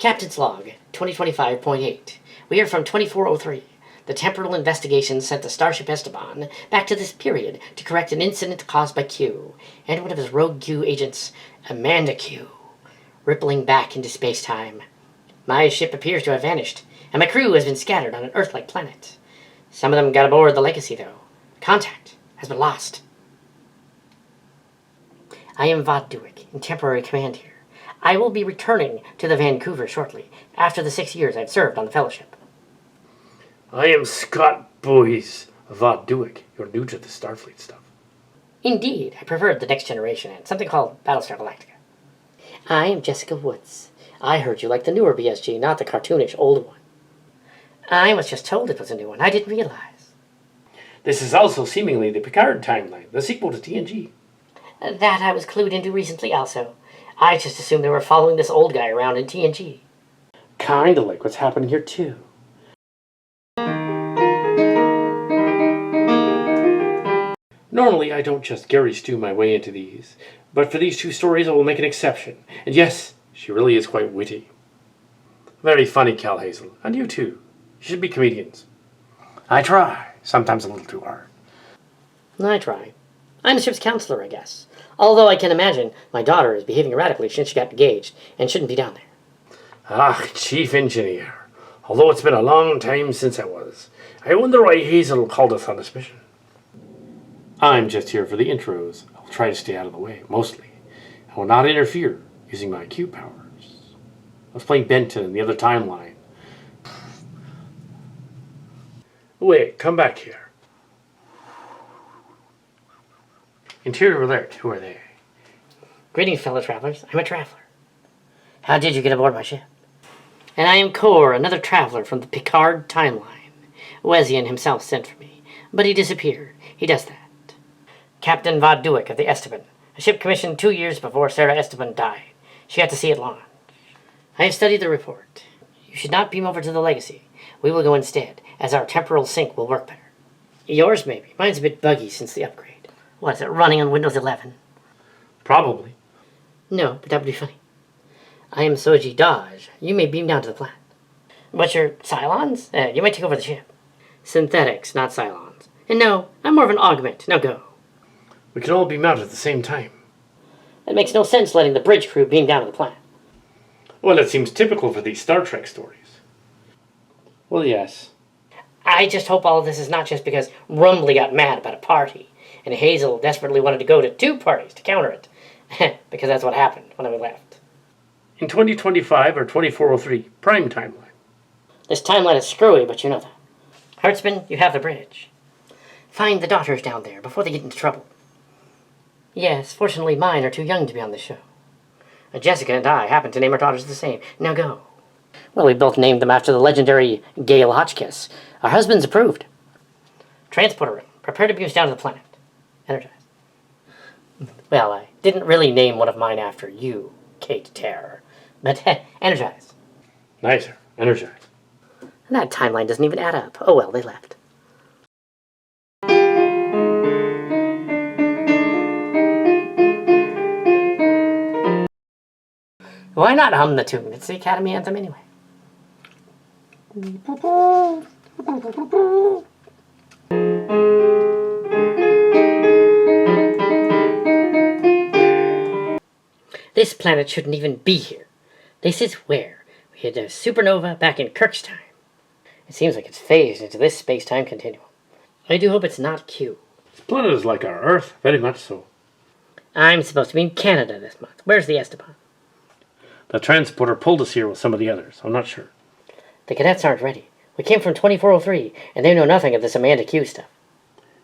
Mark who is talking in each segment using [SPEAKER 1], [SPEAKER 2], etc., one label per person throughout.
[SPEAKER 1] Captain's Log, 2025.8. We are from 2403. The temporal investigation sent the Starship Esteban back to this period to correct an incident caused by Q and one of his rogue Q agents, Amanda Q, rippling back into space-time. My ship appears to have vanished, and my crew has been scattered on an Earth-like planet. Some of them got aboard the Legacy, though. Contact has been lost. I am Vod Duick, in temporary command here. I will be returning to the Vancouver shortly, after the 6 years I've served on the Fellowship.
[SPEAKER 2] I am Scott Boyes, Vod Duick. You're new to the Starfleet stuff.
[SPEAKER 1] Indeed, I preferred the Next Generation and something called Battlestar Galactica. I am Jessica Woods. I heard you like the newer BSG, not the cartoonish old one. I was just told it was a new one. I didn't realize.
[SPEAKER 2] This is also seemingly the Picard timeline, the sequel to TNG.
[SPEAKER 1] That I was clued into recently also. I just assumed they were following this old guy around in TNG.
[SPEAKER 2] Kinda like what's happening here too. Normally I don't just Gary Stew my way into these, but for these two stories I will make an exception. And yes, she really is quite witty. Very funny, Cal Hazel. And you too. You should be comedians. I try. Sometimes a little too hard.
[SPEAKER 1] I try. I'm the ship's counselor, I guess. Although I can imagine my daughter is behaving erratically since she got engaged and shouldn't be down there.
[SPEAKER 2] Ah, Chief Engineer. Although it's been a long time since I was. I wonder why Hazel called us on this mission. I'm just here for the intros. I'll try to stay out of the way, mostly. I will not interfere using my Q powers. I was playing Benton in the other timeline. Wait, come back here. Interior alert, who are they?
[SPEAKER 1] Greetings, fellow travelers. I'm a traveler. How did you get aboard my ship? And I am Kor, another traveler from the Picard timeline. Wesian himself sent for me, but he disappeared. He does that. Captain Vod Duick of the Esteban, a ship commissioned 2 years before Sarah Esteban died. She got to see it launch. I have studied the report. You should not beam over to the Legacy. We will go instead, as our temporal sync will work better. Yours, maybe. Mine's a bit buggy since the upgrade. What, is it running on Windows 11?
[SPEAKER 2] Probably.
[SPEAKER 1] No, but that would be funny. I am Soji Dodge. You may beam down to the planet. But you're Cylons? You might take over the ship. Synthetics, not Cylons. And no, I'm more of an augment. Now go.
[SPEAKER 2] We can all beam out at the same time.
[SPEAKER 1] It makes no sense letting the bridge crew beam down to the planet.
[SPEAKER 2] Well, it seems typical for these Star Trek stories. Well, yes.
[SPEAKER 1] I just hope all of this is not just because Rumbly got mad about a party, and Hazel desperately wanted to go to 2 parties to counter it. Because that's what happened when I left.
[SPEAKER 2] In 2025 or 2403, prime timeline.
[SPEAKER 1] This timeline is screwy, but you know that. Hertzman, you have the bridge. Find the daughters down there before they get into trouble. Yes, fortunately mine are too young to be on the show. Jessica and I happen to name our daughters the same. Now go. Well, we both named them after the legendary Gail Hotchkiss. Our husbands approved. Transporter room. Prepare to beam us down to the planet. Energize. Well, I didn't really name one of mine after you, Kate Terror. But energize.
[SPEAKER 2] Nicer. Energize.
[SPEAKER 1] And that timeline doesn't even add up. Oh well, they left. Why not hum the tune? It's the Academy Anthem anyway. This planet shouldn't even be here. This is where we had a supernova back in Kirk's time. It seems like it's phased into this space-time continuum. I do hope it's not Q.
[SPEAKER 2] This planet is like our Earth, very much so.
[SPEAKER 1] I'm supposed to be in Canada this month. Where's the Esteban?
[SPEAKER 2] The transporter pulled us here with some of the others. I'm not sure.
[SPEAKER 1] The cadets aren't ready. We came from 2403, and they know nothing of this Amanda Q stuff.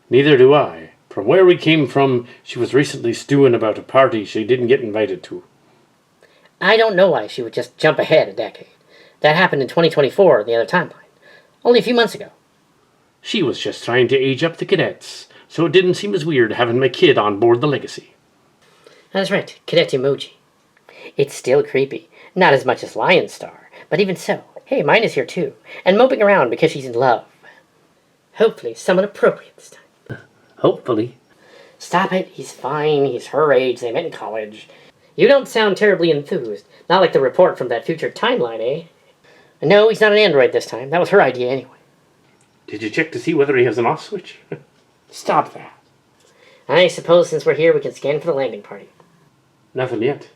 [SPEAKER 2] Neither do I. From where we came from, she was recently stewing about a party she didn't get invited to.
[SPEAKER 1] I don't know why she would just jump ahead a decade. That happened in 2024 in the other timeline. Only a few months ago.
[SPEAKER 2] She was just trying to age up the cadets, so it didn't seem as weird having my kid on board the Legacy.
[SPEAKER 1] That's right, cadet emoji. It's still creepy. Not as much as Lion Star, but even so, hey, mine is here too, and moping around because she's in love. Hopefully someone appropriate this time.
[SPEAKER 2] Hopefully.
[SPEAKER 1] Stop it, he's fine, he's her age, they met in college. You don't sound terribly enthused. Not like the report from that future timeline, eh? No, he's not an android this time. That was her idea anyway.
[SPEAKER 2] Did you check to see whether he has an off switch?
[SPEAKER 1] Stop that. I suppose since we're here, we can scan for the landing party.
[SPEAKER 2] Nothing yet,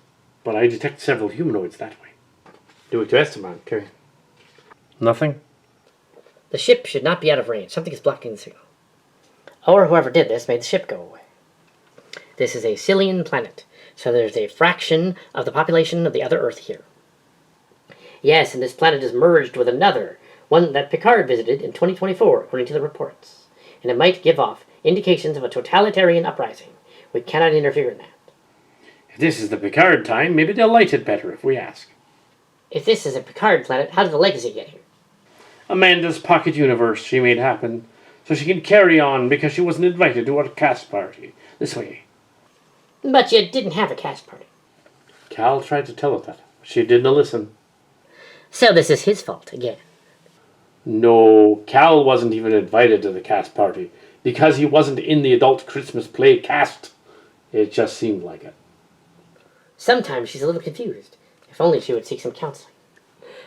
[SPEAKER 2] but I detect several humanoids that way. Do it to Esteban, Carrie. Nothing?
[SPEAKER 1] The ship should not be out of range. Something is blocking the signal. Or whoever did this made the ship go away. This is a Cillian planet, so there's a fraction of the population of the other Earth here. Yes, and this planet is merged with another, one that Picard visited in 2024, according to the reports. And it might give off indications of a totalitarian uprising. We cannot interfere in that.
[SPEAKER 2] If this is the Picard time, maybe they'll light it better if we ask.
[SPEAKER 1] If this is a Picard planet, how did the Legacy get here?
[SPEAKER 2] Amanda's pocket universe she made happen, so she can carry on because she wasn't invited to our cast party. This way.
[SPEAKER 1] But you didn't have a cast party.
[SPEAKER 2] Cal tried to tell her that. She didn't listen.
[SPEAKER 1] So this is his fault again.
[SPEAKER 2] No, Cal wasn't even invited to the cast party because he wasn't in the adult Christmas play cast. It just seemed like it.
[SPEAKER 1] Sometimes she's a little confused. If only she would seek some counseling.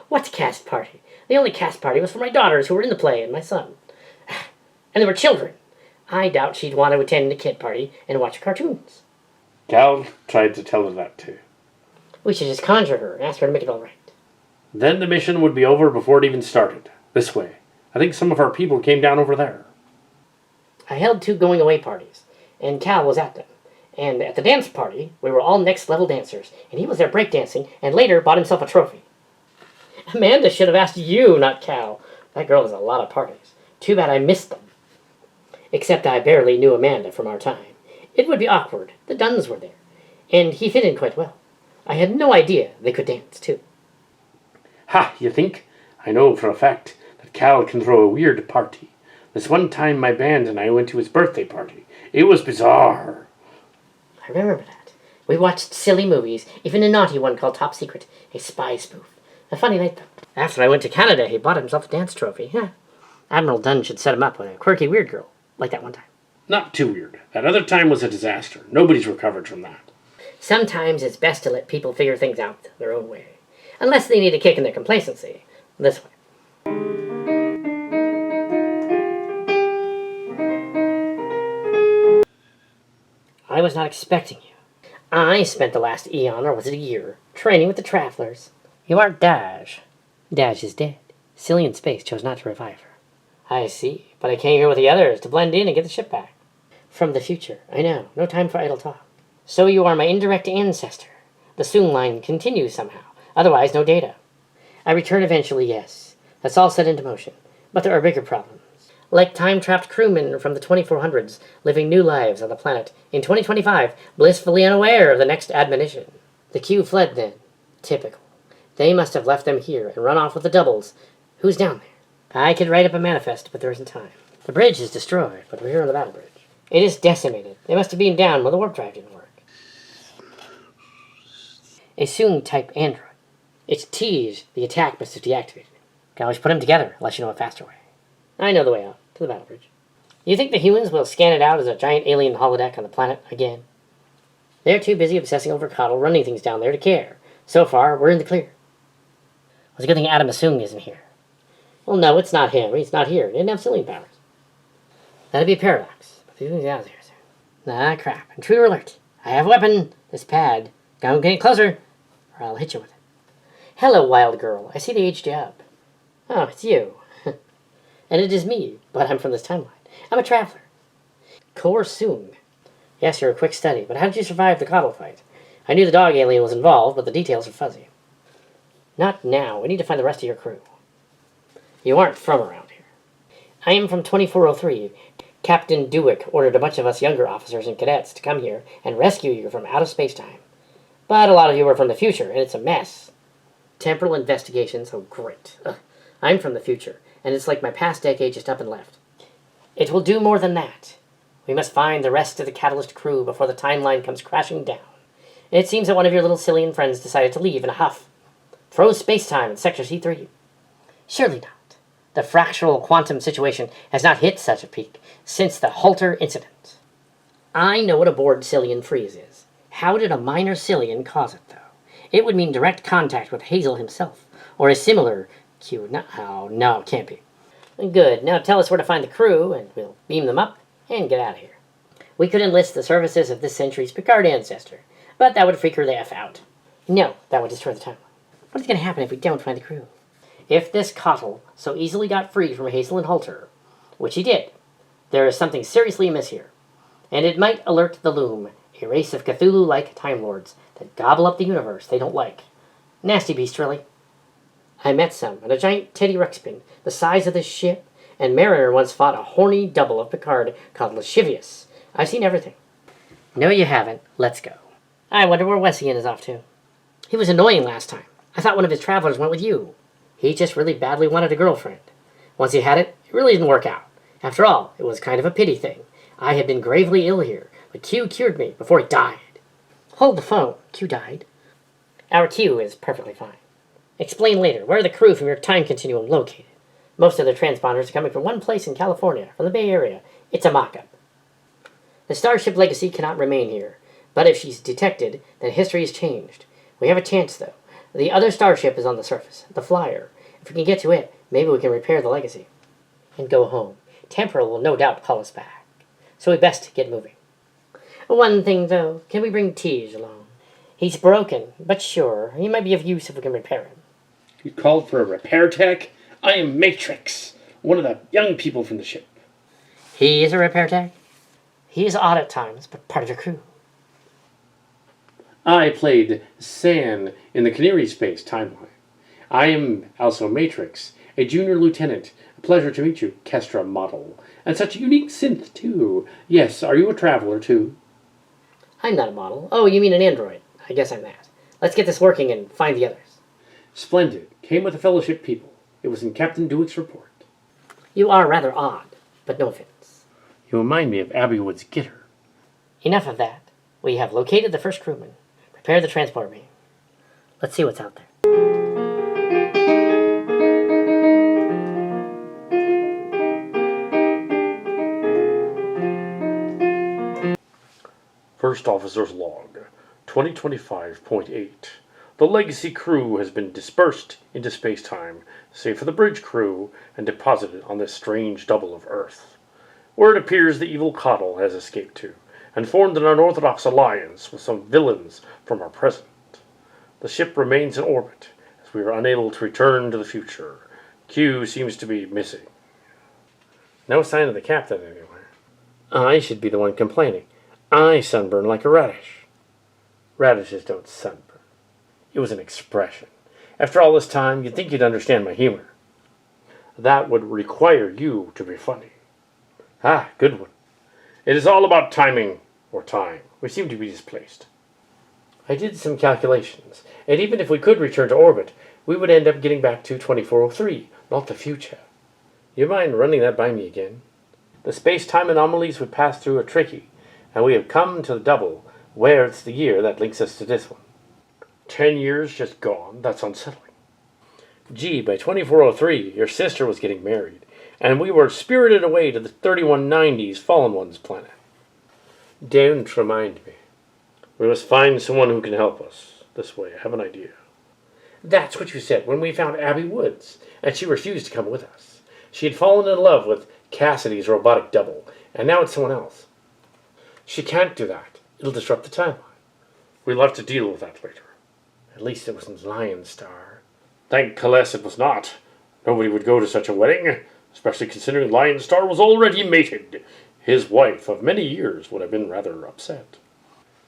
[SPEAKER 1] What cast party? The only cast party was for my daughters who were in the play and my son. And they were children. I doubt she'd want to attend the kid party and watch cartoons.
[SPEAKER 2] Cal tried to tell her that too.
[SPEAKER 1] We should just conjure her and ask her to make it all right.
[SPEAKER 2] Then the mission would be over before it even started. This way. I think some of our people came down over there.
[SPEAKER 1] I held 2 going away parties, and Cal was at them. And at the dance party, we were all next level dancers, and he was there breakdancing, and later bought himself a trophy. Amanda should have asked you, not Cal. That girl has a lot of parties. Too bad I missed them. Except I barely knew Amanda from our time. It would be awkward. The Duns were there, and he fit in quite well. I had no idea they could dance, too.
[SPEAKER 2] Ha, you think? I know for a fact that Cal can throw a weird party. This one time my band and I went to his birthday party. It was bizarre.
[SPEAKER 1] I remember that. We watched silly movies, even a naughty one called Top Secret, a spy spoof. A funny night, though. After I went to Canada, he bought himself a dance trophy. Yeah. Admiral Dunn should set him up with a quirky weird girl, like that one time.
[SPEAKER 2] Not too weird. That other time was a disaster. Nobody's recovered from that.
[SPEAKER 1] Sometimes it's best to let people figure things out their own way. Unless they need a kick in their complacency. This way. I was not expecting you. I spent the last eon, or was it a year, training with the Travelers. You aren't Daj. Daj is dead. Cillian Space chose not to revive her. I see, but I came here with the others to blend in and get the ship back. From the future, I know. No time for idle talk. So you are my indirect ancestor. The Soong line continues somehow. Otherwise, no data. I return eventually, yes. That's all set into motion. But there are bigger problems. Like time-trapped crewmen from the 2400s living new lives on the planet in 2025, blissfully unaware of the next admonition. The Q fled then. Typical. They must have left them here and run off with the doubles. Who's down there? I could write up a manifest, but there isn't time. The bridge is destroyed, but we're here on the battle bridge. It is decimated. They must have been down when the warp drive didn't work. A Soong-type android. It's Tej, the attack must have deactivated it. Can always put them together, unless you know a faster way. I know the way out, to the battle bridge. You think the humans will scan it out as a giant alien holodeck on the planet again? They're too busy obsessing over Coddle, running things down there to care. So far, we're in the clear. It's a good thing Adam Soong isn't here. Well, no, it's not him. He's not here. He didn't have Cillian powers. That'd be a paradox. But he's out of here soon. Ah, crap. Intruder alert. I have a weapon. This pad. Don't get closer, or I'll hit you with it. Hello, wild girl. I see they aged you up. Oh, it's you. And it is me, but I'm from this timeline. I'm a traveler. Kor Soong. Yes, you're a quick study, but how did you survive the Coddle fight? I knew the dog alien was involved, but the details are fuzzy. Not now. We need to find the rest of your crew. You aren't from around here. I am from 2403. Captain Dewick ordered a bunch of us younger officers and cadets to come here and rescue you from out of space-time. But a lot of you are from the future, and it's a mess. Temporal investigations, oh great. Ugh. I'm from the future, and it's like my past decade just up and left. It will do more than that. We must find the rest of the Catalyst crew before the timeline comes crashing down. It seems that one of your little Cillian friends decided to leave in a huff. Froze space-time in Sector C3. Surely not. The fractional quantum situation has not hit such a peak since the Halter incident. I know what a bored Cillian freeze is. How did a minor Cillian cause it, though? It would mean direct contact with Hazel himself, or a similar Q. No, it can't be. Good. Now tell us where to find the crew, and we'll beam them up and get out of here. We could enlist the services of this century's Picard ancestor, but that would freak her the F out. No, that would destroy the timeline. What is going to happen if we don't find the crew? If this Cottle so easily got free from Hazel and Halter, which he did, there is something seriously amiss here. And it might alert the Loom, a race of Cthulhu-like Time Lords that gobble up the universe they don't like. Nasty beast, really. I met some, and a giant teddy ruxpin, the size of this ship, and Mariner once fought a horny double of Picard called Lascivious. I've seen everything. No, you haven't. Let's go. I wonder where Wessian is off to. He was annoying last time. I thought one of his travelers went with you. He just really badly wanted a girlfriend. Once he had it really didn't work out. After all, it was kind of a pity thing. I had been gravely ill here, but Q cured me before he died. Hold the phone. Q died. Our Q is perfectly fine. Explain later. Where are the crew from your time continuum located? Most of their transponders are coming from one place in California, from the Bay Area. It's a mock-up. The Starship Legacy cannot remain here, but if she's detected, then history is changed. We have a chance, though. The other starship is on the surface, the Flyer. If we can get to it, maybe we can repair the Legacy. And go home. Temporal will no doubt call us back. So we best get moving. One thing, though, can we bring Tej along? He's broken, but sure, he might be of use if we can repair him.
[SPEAKER 2] You called for a repair tech? I am Matrix, one of the young people from the ship.
[SPEAKER 1] He is a repair tech? He is odd at times, but part of your crew.
[SPEAKER 2] I played San in the Canary Space timeline. I am also Matrix, a junior lieutenant. A pleasure to meet you, Kestra model. And such a unique synth, too. Yes, are you a traveler, too?
[SPEAKER 1] I'm not a model. Oh, you mean an android. I guess I'm that. Let's get this working and find the others.
[SPEAKER 2] Splendid. Came with the Fellowship people. It was in Captain Dewick's report.
[SPEAKER 1] You are rather odd, but no offense.
[SPEAKER 2] You remind me of Abby Wood's Gitter.
[SPEAKER 1] Enough of that. We have located the first crewman. Prepare the transport beam. Let's see what's out there.
[SPEAKER 2] First Officer's Log, 2025.8. The Legacy crew has been dispersed into space-time, save for the bridge crew, and deposited on this strange double of Earth, where it appears the evil Cottle has escaped to, and formed an unorthodox alliance with some villains from our present. The ship remains in orbit, as we are unable to return to the future. Q seems to be missing. No sign of the captain anywhere. I should be the one complaining. I sunburn like a radish. Radishes don't sunburn. It was an expression. After all this time, you'd think you'd understand my humor. That would require you to be funny. Ah, good one. It is all about timing, or time. We seem to be displaced. I did some calculations, and even if we could return to orbit, we would end up getting back to 2403, not the future. You mind running that by me again? The space-time anomalies we pass through are tricky, and we have come to the double, where it's the year that links us to this one. 10 years just gone, that's unsettling. Gee, by 2403, your sister was getting married, and we were spirited away to the 3190's Fallen Ones planet. Don't remind me. We must find someone who can help us. This way, I have an idea. That's what you said when we found Abby Woods, and she refused to come with us. She had fallen in love with Cassidy's robotic double, and now it's someone else. She can't do that. It'll disrupt the timeline. We'll have to deal with that later. At least it wasn't Lion Star. Thank Calais it was not. Nobody would go to such a wedding, especially considering Lion Star was already mated. His wife of many years would have been rather upset.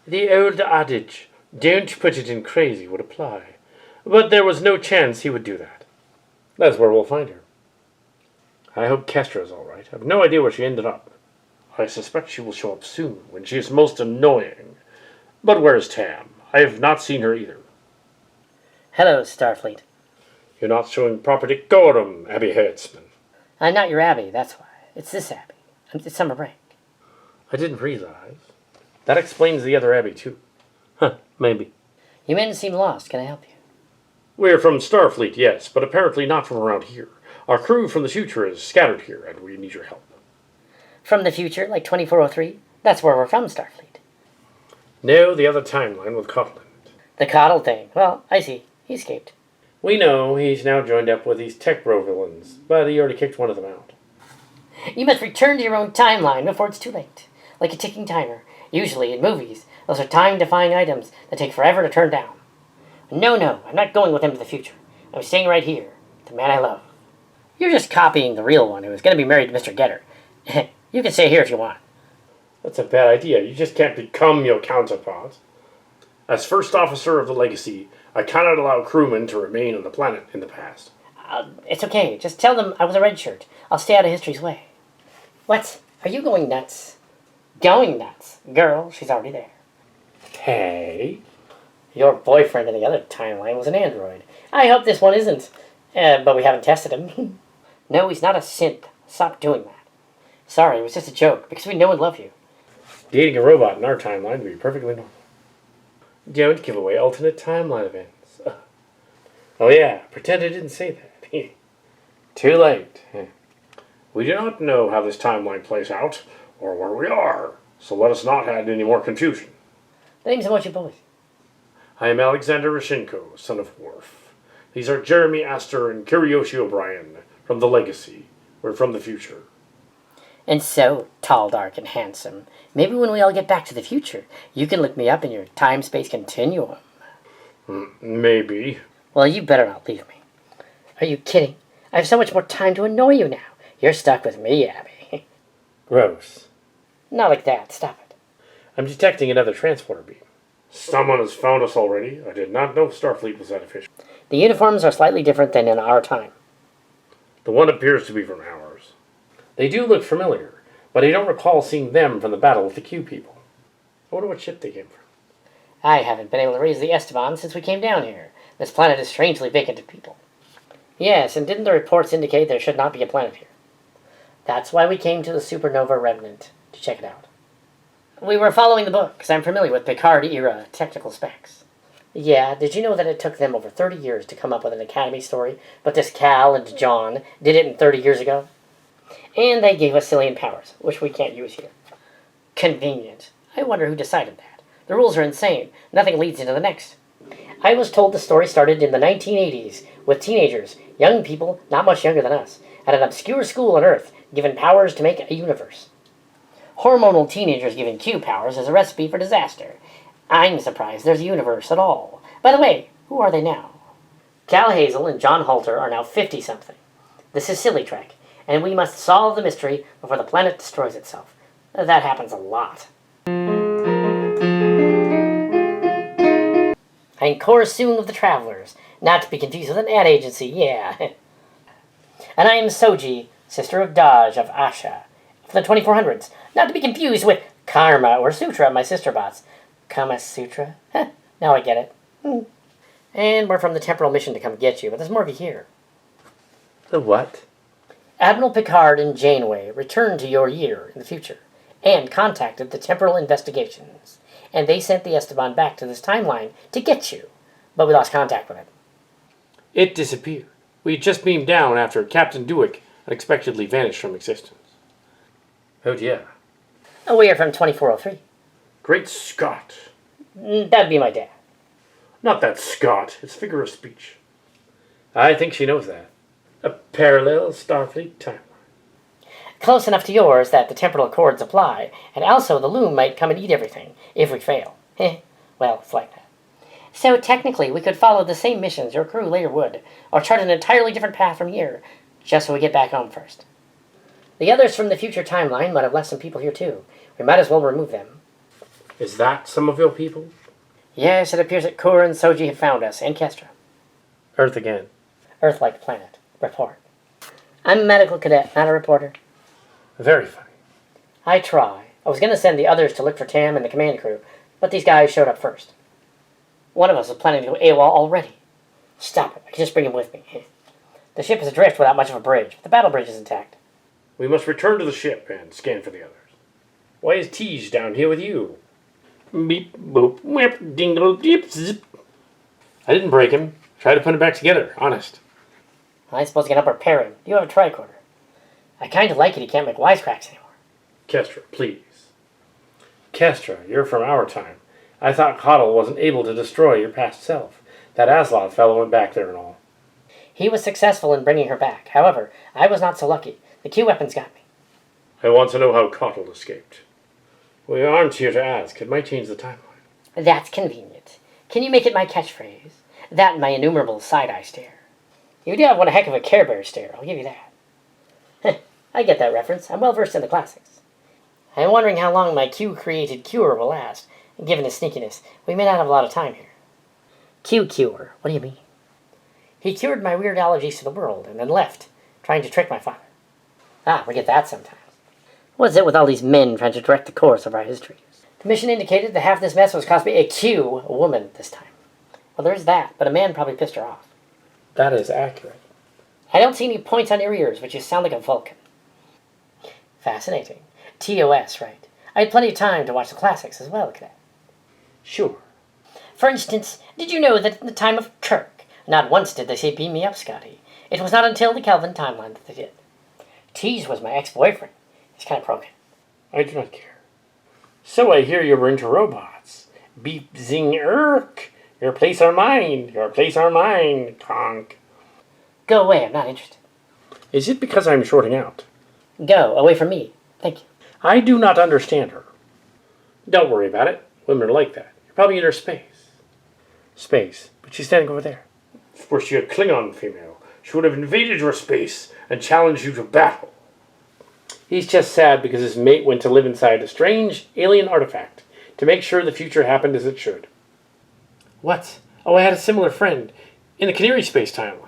[SPEAKER 2] The old adage, don't put it in crazy, would apply. But there was no chance he would do that. That's where we'll find her. I hope Kestra's all right. I have no idea where she ended up. I suspect she will show up soon, when she is most annoying. But where's Tam? I have not seen her either.
[SPEAKER 1] Hello, Starfleet.
[SPEAKER 2] You're not showing proper decorum, Abby Hertzman.
[SPEAKER 1] I'm not your Abby, that's why. It's this Abby. It's summer break.
[SPEAKER 2] I didn't realize. That explains the other Abby, too. Huh, maybe.
[SPEAKER 1] You men seem lost. Can I help you?
[SPEAKER 2] We're from Starfleet, yes, but apparently not from around here. Our crew from the future is scattered here, and we need your help.
[SPEAKER 1] From the future, like 2403? That's where we're from, Starfleet.
[SPEAKER 2] No, the other timeline with Cotland.
[SPEAKER 1] The coddle thing. Well, I see. He escaped.
[SPEAKER 2] We know he's now joined up with these tech bro villains, but he already kicked one of them out.
[SPEAKER 1] You must return to your own timeline before it's too late. Like a ticking timer. Usually, in movies, those are time-defying items that take forever to turn down. No, I'm not going with him to the future. I'm staying right here, the man I love. You're just copying the real one who is going to be married to Mr. Getter. You can stay here if you want.
[SPEAKER 2] That's a bad idea. You just can't become your counterpart. As first officer of the Legacy, I cannot allow crewmen to remain on the planet in the past.
[SPEAKER 1] It's okay. Just tell them I was a red shirt. I'll stay out of history's way. What? Are you going nuts? Going nuts? Girl, she's already there.
[SPEAKER 2] Hey?
[SPEAKER 1] Your boyfriend in the other timeline was an android. I hope this one isn't. But we haven't tested him. No, he's not a synth. Stop doing that. Sorry, it was just a joke, because we know and love you.
[SPEAKER 2] Dating a robot in our timeline would be perfectly normal. Don't give away alternate timeline events. Oh yeah, pretend I didn't say that. Too late. We do not know how this timeline plays out, or where we are, so let us not add any more confusion.
[SPEAKER 1] Name's about you boys.
[SPEAKER 2] I am Alexander Rashenko, son of Worf. These are Jeremy Astor and Kiriyoshi O'Brien, from the Legacy. We're from the future.
[SPEAKER 1] And so, tall, dark, and handsome, maybe when we all get back to the future, you can look me up in your time-space continuum.
[SPEAKER 2] Maybe.
[SPEAKER 1] Well, you better not leave me. Are you kidding? I have so much more time to annoy you now. You're stuck with me, Abby.
[SPEAKER 2] Gross.
[SPEAKER 1] Not like that. Stop it.
[SPEAKER 2] I'm detecting another transporter beam. Someone has found us already. I did not know Starfleet was that efficient.
[SPEAKER 1] The uniforms are slightly different than in our time.
[SPEAKER 2] The one appears to be from ours. They do look familiar, but I don't recall seeing them from the battle with the Q people. I wonder what ship they came from.
[SPEAKER 1] I haven't been able to raise the Esteban since we came down here. This planet is strangely vacant of people. Yes, and didn't the reports indicate there should not be a planet here? That's why we came to the supernova remnant, to check it out. We were following the book, because I'm familiar with Picard-era technical specs. Yeah, did you know that it took them over 30 years to come up with an Academy story, but this Cal and John did it in 30 years ago? And they gave us Cillian powers, which we can't use here. Convenient. I wonder who decided that. The rules are insane. Nothing leads into the next. I was told the story started in the 1980s, with teenagers, young people not much younger than us, at an obscure school on Earth, given powers to make a universe. Hormonal teenagers given Q powers is a recipe for disaster. I'm surprised there's a universe at all. By the way, who are they now? Cal Hazel and John Halter are now 50-something. This is silly Trek, and we must solve the mystery before the planet destroys itself. That happens a lot. I'm Cora Soong of the Travelers, not to be confused with an ad agency, yeah. And I am Soji, sister of Daj of Asha, from the 2400s, not to be confused with Karma or Sutra, my sister bots. Kama Sutra? Now I get it. And we're from the temporal mission to come get you, but there's more of you here.
[SPEAKER 2] The what?
[SPEAKER 1] Admiral Picard and Janeway returned to your year in the future, and contacted the Temporal Investigations, and they sent the Esteban back to this timeline to get you, but we lost contact with it.
[SPEAKER 2] It disappeared. We had just beamed down after Captain Dewick unexpectedly vanished from existence. Oh dear.
[SPEAKER 1] Oh, we are from 2403.
[SPEAKER 2] Great Scott.
[SPEAKER 1] That'd be my dad.
[SPEAKER 2] Not that Scott. It's figure of speech. I think she knows that. A parallel Starfleet timeline.
[SPEAKER 1] Close enough to yours that the temporal accords apply, and also the loom might come and eat everything, if we fail. Well, it's like that. So technically, we could follow the same missions your crew later would, or chart an entirely different path from here, just so we get back home first. The others from the future timeline might have left some people here too. We might as well remove them.
[SPEAKER 2] Is that some of your people?
[SPEAKER 1] Yes, it appears that Kura and Soji have found us, and Kestra.
[SPEAKER 2] Earth again.
[SPEAKER 1] Earth-like planet. Report. I'm a medical cadet, not a reporter.
[SPEAKER 2] Very funny.
[SPEAKER 1] I try. I was going to send the others to look for Tam and the command crew, but these guys showed up first. One of us is planning to go AWOL already. Stop it. I can just bring him with me. The ship is adrift without much of a bridge, but the battle bridge is intact.
[SPEAKER 2] We must return to the ship and scan for the others. Why is Tej down here with you? Beep, boop, whip, dingle, dip, zip. I didn't break him. Try to put him back together, honest.
[SPEAKER 1] I suppose I can help repair him. You have a tricorder. I kind of like it he can't make wisecracks anymore.
[SPEAKER 2] Kestra, please. Kestra, you're from our time. I thought Coddle wasn't able to destroy your past self. That Aslov fellow went back there and all.
[SPEAKER 1] He was successful in bringing her back. However, I was not so lucky. The Q weapons got me.
[SPEAKER 2] I want to know how Coddle escaped. We aren't here to ask. It might change the timeline.
[SPEAKER 1] That's convenient. Can you make it my catchphrase? That and my innumerable side-eye stare. You do have one heck of a Care Bear stare, I'll give you that. I get that reference. I'm well versed in the classics. I'm wondering how long my Q-created cure will last. Given his sneakiness, we may not have a lot of time here. Q-cure? What do you mean? He cured my weird allergies to the world and then left, trying to trick my father. We get that sometimes. What's it with all these men trying to direct the course of our histories? The mission indicated that half this mess was caused by a woman this time. Well, there's that, but a man probably pissed her off.
[SPEAKER 2] That is accurate.
[SPEAKER 1] I don't see any points on your ears, but you sound like a Vulcan. Fascinating. TOS, right. I had plenty of time to watch the classics as well, Cadet.
[SPEAKER 2] Sure.
[SPEAKER 1] For instance, did you know that in the time of Kirk, not once did they say beam me up, Scotty. It was not until the Kelvin timeline that they did. Tease was my ex-boyfriend. He's kind of broken.
[SPEAKER 2] I do not care. So I hear you were into robots. Beep, zing, irk. Your place or mine. Your place or mine. Conk.
[SPEAKER 1] Go away, I'm not interested.
[SPEAKER 2] Is it because I'm shorting out?
[SPEAKER 1] Go, away from me. Thank you.
[SPEAKER 2] I do not understand her. Don't worry about it. Women are like that. You're probably in her space. Space? But she's standing over there. If were she a Klingon female, she would have invaded your space and challenged you to battle. He's just sad because his mate went to live inside a strange alien artifact to make sure the future happened as it should. What? Oh, I had a similar friend in the Canary space timeline.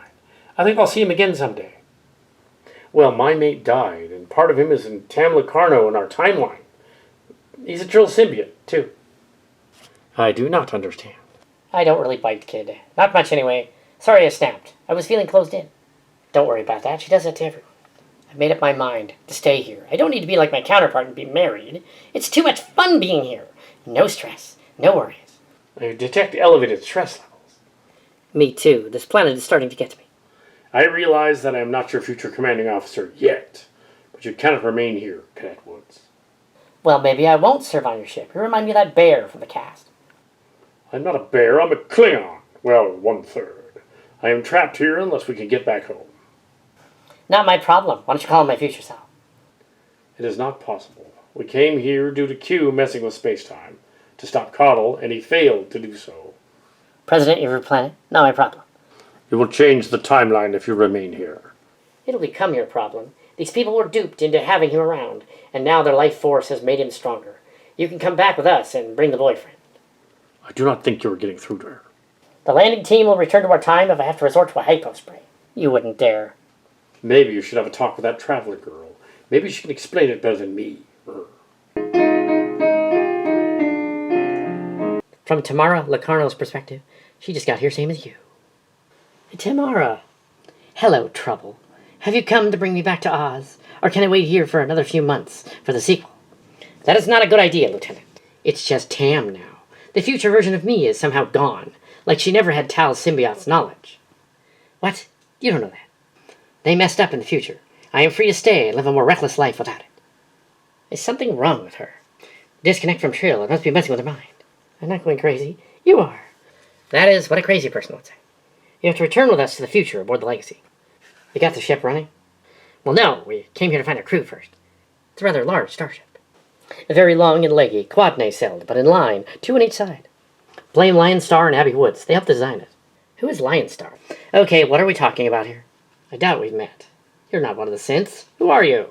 [SPEAKER 2] I think I'll see him again someday. Well, my mate died, and part of him is in Tam Locarno in our timeline. He's a Trill symbiote, too. I do not understand.
[SPEAKER 1] I don't really bite, kid. Not much, anyway. Sorry I snapped. I was feeling closed in. Don't worry about that. She does that to everyone. I've made up my mind to stay here. I don't need to be like my counterpart and be married. It's too much fun being here. No stress. No worries.
[SPEAKER 2] I detect elevated stress levels.
[SPEAKER 1] Me too. This planet is starting to get to me.
[SPEAKER 2] I realize that I am not your future commanding officer yet, but you cannot remain here, Cadet Woods.
[SPEAKER 1] Well, maybe I won't serve on your ship. You remind me of that bear from the cast.
[SPEAKER 2] I'm not a bear, I'm a Klingon. Well, 1/3. I am trapped here unless we can get back home.
[SPEAKER 1] Not my problem. Why don't you call him my future self?
[SPEAKER 2] It is not possible. We came here due to Q messing with space-time to stop Coddle, and he failed to do so.
[SPEAKER 1] President of your planet? Not my problem.
[SPEAKER 2] It will change the timeline if you remain here.
[SPEAKER 1] It'll become your problem. These people were duped into having him around, and now their life force has made him stronger. You can come back with us and bring the boyfriend.
[SPEAKER 2] I do not think you are getting through to her.
[SPEAKER 1] The landing team will return to our time if I have to resort to a hypo spray. You wouldn't dare.
[SPEAKER 2] Maybe you should have a talk with that traveler girl. Maybe she can explain it better than me.
[SPEAKER 1] From Tamara Locarno's perspective, she just got here same as you. Tamara. Hello, Trouble. Have you come to bring me back to Oz? Or can I wait here for another few months for the sequel? That is not a good idea, Lieutenant. It's just Tam now. The future version of me is somehow gone, like she never had Tal's symbiote's knowledge. What? You don't know that. They messed up in the future. I am free to stay and live a more reckless life without it. Is something wrong with her? Disconnect from Trill. It must be messing with her mind. I'm not going crazy. You are. That is what a crazy person would say. You have to return with us to the future aboard the Legacy. You got the ship running? Well, no. We came here to find a crew first. It's a rather large starship. Very long and leggy, quad-nacelled, but in line, 2 on each side. Blame Lion Star and Abby Woods. They helped design it. Who is Lion Star? Okay, what are we talking about here? I doubt we've met. You're not one of the synths. Who are you?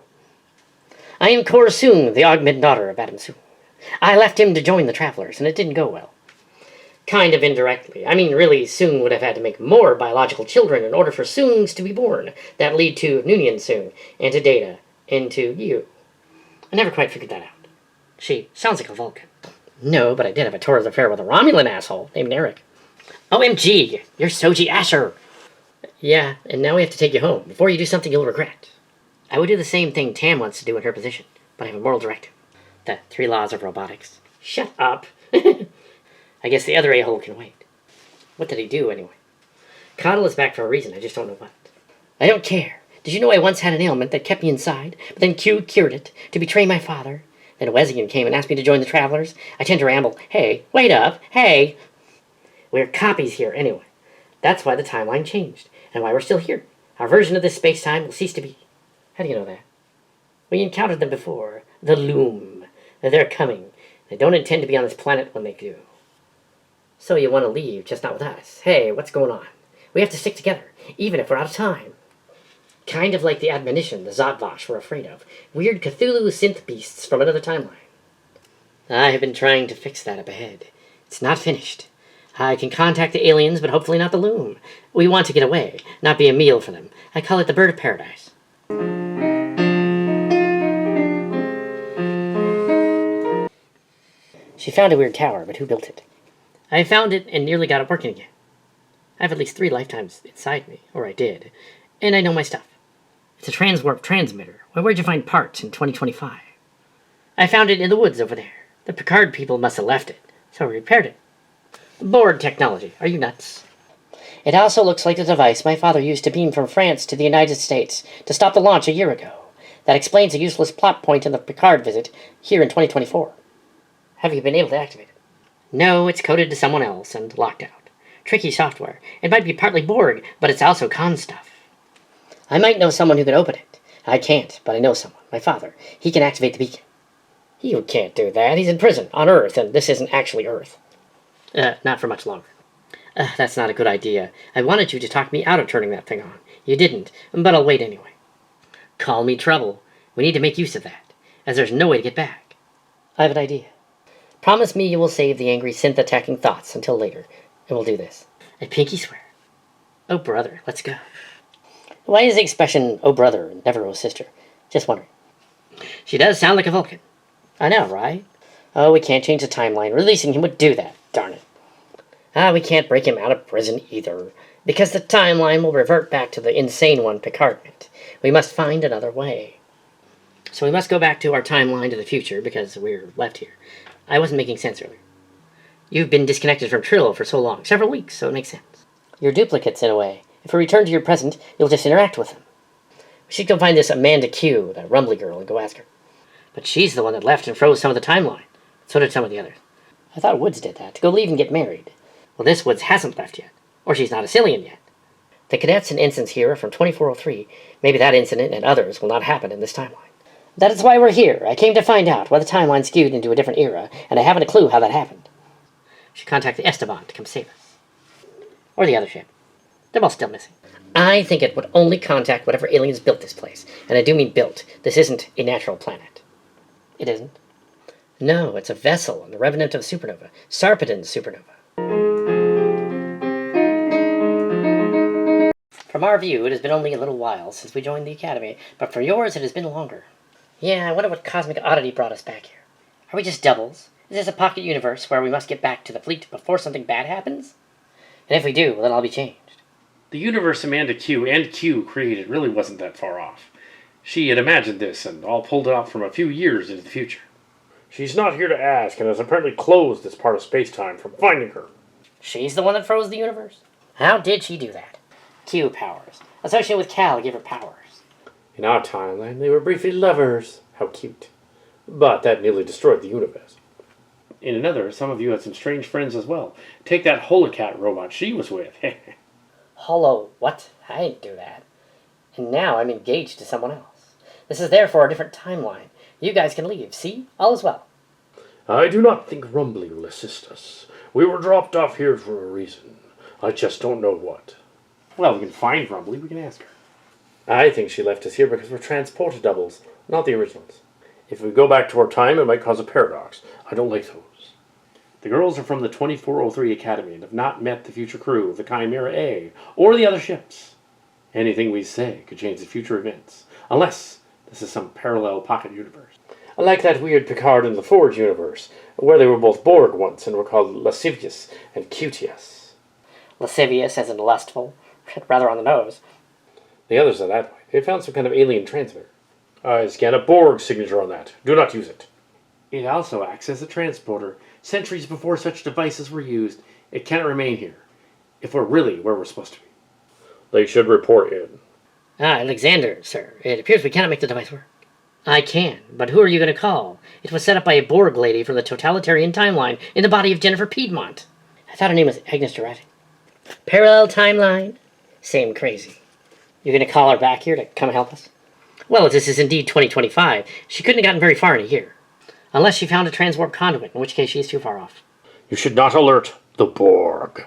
[SPEAKER 1] I am Cora Soong, the augmented daughter of Adam Soong. I left him to join the Travelers, and it didn't go well. Kind of indirectly. I mean, really, Soong would have had to make more biological children in order for Soongs to be born. That lead to Noonien Soong, and to Data, and to you. I never quite figured that out. She sounds like a Vulcan. No, but I did have a torrid affair with a Romulan asshole named Eric. OMG, you're Soji Asher. Yeah, and now we have to take you home. Before you do something you'll regret. I would do the same thing Tam wants to do in her position, but I have a moral directive. The 3 laws of robotics. Shut up. I guess the other a-hole can wait. What did he do, anyway? Coddle is back for a reason, I just don't know what. I don't care. Did you know I once had an ailment that kept me inside, but then Q cured it to betray my father? Then Wesleyan came and asked me to join the Travelers. I tend to ramble, hey, wait up, hey. We're copies here anyway. That's why the timeline changed, and why we're still here. Our version of this space-time will cease to be. How do you know that? We encountered them before. The Loom. They're coming. They don't intend to be on this planet when they do. So you want to leave, just not with us. Hey, what's going on? We have to stick together, even if we're out of time. Kind of like the admonition the Zotvosh were afraid of. Weird Cthulhu synth beasts from another timeline. I have been trying to fix that up ahead. It's not finished. I can contact the aliens, but hopefully not the Loom. We want to get away, not be a meal for them. I call it the Bird of Paradise. She found a weird tower, but who built it? I found it and nearly got it working again. I have at least 3 lifetimes inside me, or I did, and I know my stuff. It's a transwarp transmitter. Well, where'd you find parts in 2025? I found it in the woods over there. The Picard people must have left it, so I repaired it. Board technology. Are you nuts? It also looks like the device my father used to beam from France to the United States to stop the launch a year ago. That explains a useless plot point in the Picard visit here in 2024. Have you been able to activate it? No, it's coded to someone else and locked out. Tricky software. It might be partly Borg, but it's also con stuff. I might know someone who can open it. I can't, but I know someone. My father. He can activate the beacon. You can't do that. He's in prison, on Earth, and this isn't actually Earth. Not for much longer. That's not a good idea. I wanted you to talk me out of turning that thing on. You didn't, but I'll wait anyway. Call me trouble. We need to make use of that, as there's no way to get back. I have an idea. Promise me you will save the angry synth-attacking thoughts until later, and we'll do this. I pinky swear. Oh, brother, let's go. Why is the expression, oh, brother, and never oh, sister? Just wondering. She does sound like a Vulcan. I know, right? Oh, we can't change the timeline. Releasing him would do that, darn it. We can't break him out of prison either, because the timeline will revert back to the insane one Picard meant. We must find another way. So we must go back to our timeline to the future, because we're left here. I wasn't making sense earlier. You've been disconnected from Trill for so long, several weeks, so it makes sense. You're duplicates, in a way. If we return to your present, you'll just interact with them. We should go find this Amanda Q, that rumbly girl, and go ask her. But she's the one that left and froze some of the timeline. So did some of the others. I thought Woods did that, to go leave and get married. Well, this Woods hasn't left yet. Or she's not a Cillian yet. The cadets and ensigns here are from 2403. Maybe that incident and others will not happen in this timeline. That is why we're here. I came to find out why the timeline skewed into a different era, and I haven't a clue how that happened. We should contact the Esteban to come save us. Or the other ship. They're both still missing. I think it would only contact whatever aliens built this place. And I do mean built. This isn't a natural planet. It isn't? No, it's a vessel and the revenant of a supernova. Sarpedon's supernova. From our view, it has been only a little while since we joined the Academy, but for yours it has been longer. Yeah, I wonder what cosmic oddity brought us back here. Are we just doubles? Is this a pocket universe where we must get back to the fleet before something bad happens? And if we do, well, then I'll be changed.
[SPEAKER 2] The universe Amanda Q and Q created really wasn't that far off. She had imagined this and all pulled it off from a few years into the future. She's not here to ask and has apparently closed this part of space-time from finding her.
[SPEAKER 1] She's the one that froze the universe? How did she do that? Q powers. Associated with Cal give her powers.
[SPEAKER 2] In our timeline, they were briefly lovers. How cute. But that nearly destroyed the universe. In another, some of you had some strange friends as well. Take that Holocat robot she was with.
[SPEAKER 1] Holo what? I didn't do that. And now I'm engaged to someone else. This is therefore a different timeline. You guys can leave. See? All is well.
[SPEAKER 2] I do not think Rumbly will assist us. We were dropped off here for a reason. I just don't know what. Well, we can find Rumbly. We can ask her. I think she left us here because we're transporter doubles, not the originals. If we go back to our time, it might cause a paradox. I don't like those. The girls are from the 2403 Academy and have not met the future crew of the Chimera A or the other ships. Anything we say could change the future events, unless this is some parallel pocket universe. I like that weird Picard and the Forge universe, where they were both Borg once and were called Lascivious and Cutious.
[SPEAKER 1] Lascivious as in lustful. Rather on the nose.
[SPEAKER 2] The others are that way. They found some kind of alien transmitter. I scan a Borg signature on that. Do not use it. It also acts as a transporter. Centuries before such devices were used, it can't remain here. If we're really where we're supposed to be. They should report in.
[SPEAKER 1] Alexander, sir. It appears we cannot make the device work. I can, but who are you going to call? It was set up by a Borg lady from the totalitarian timeline in the body of Jennifer Piedmont. I thought her name was Agnes Durati. Parallel timeline? Same crazy. You're going to call her back here to come help us? Well, if this is indeed 2025, she couldn't have gotten very far in a year. Unless she found a transwarp conduit, in which case she's too far off.
[SPEAKER 2] You should not alert the Borg.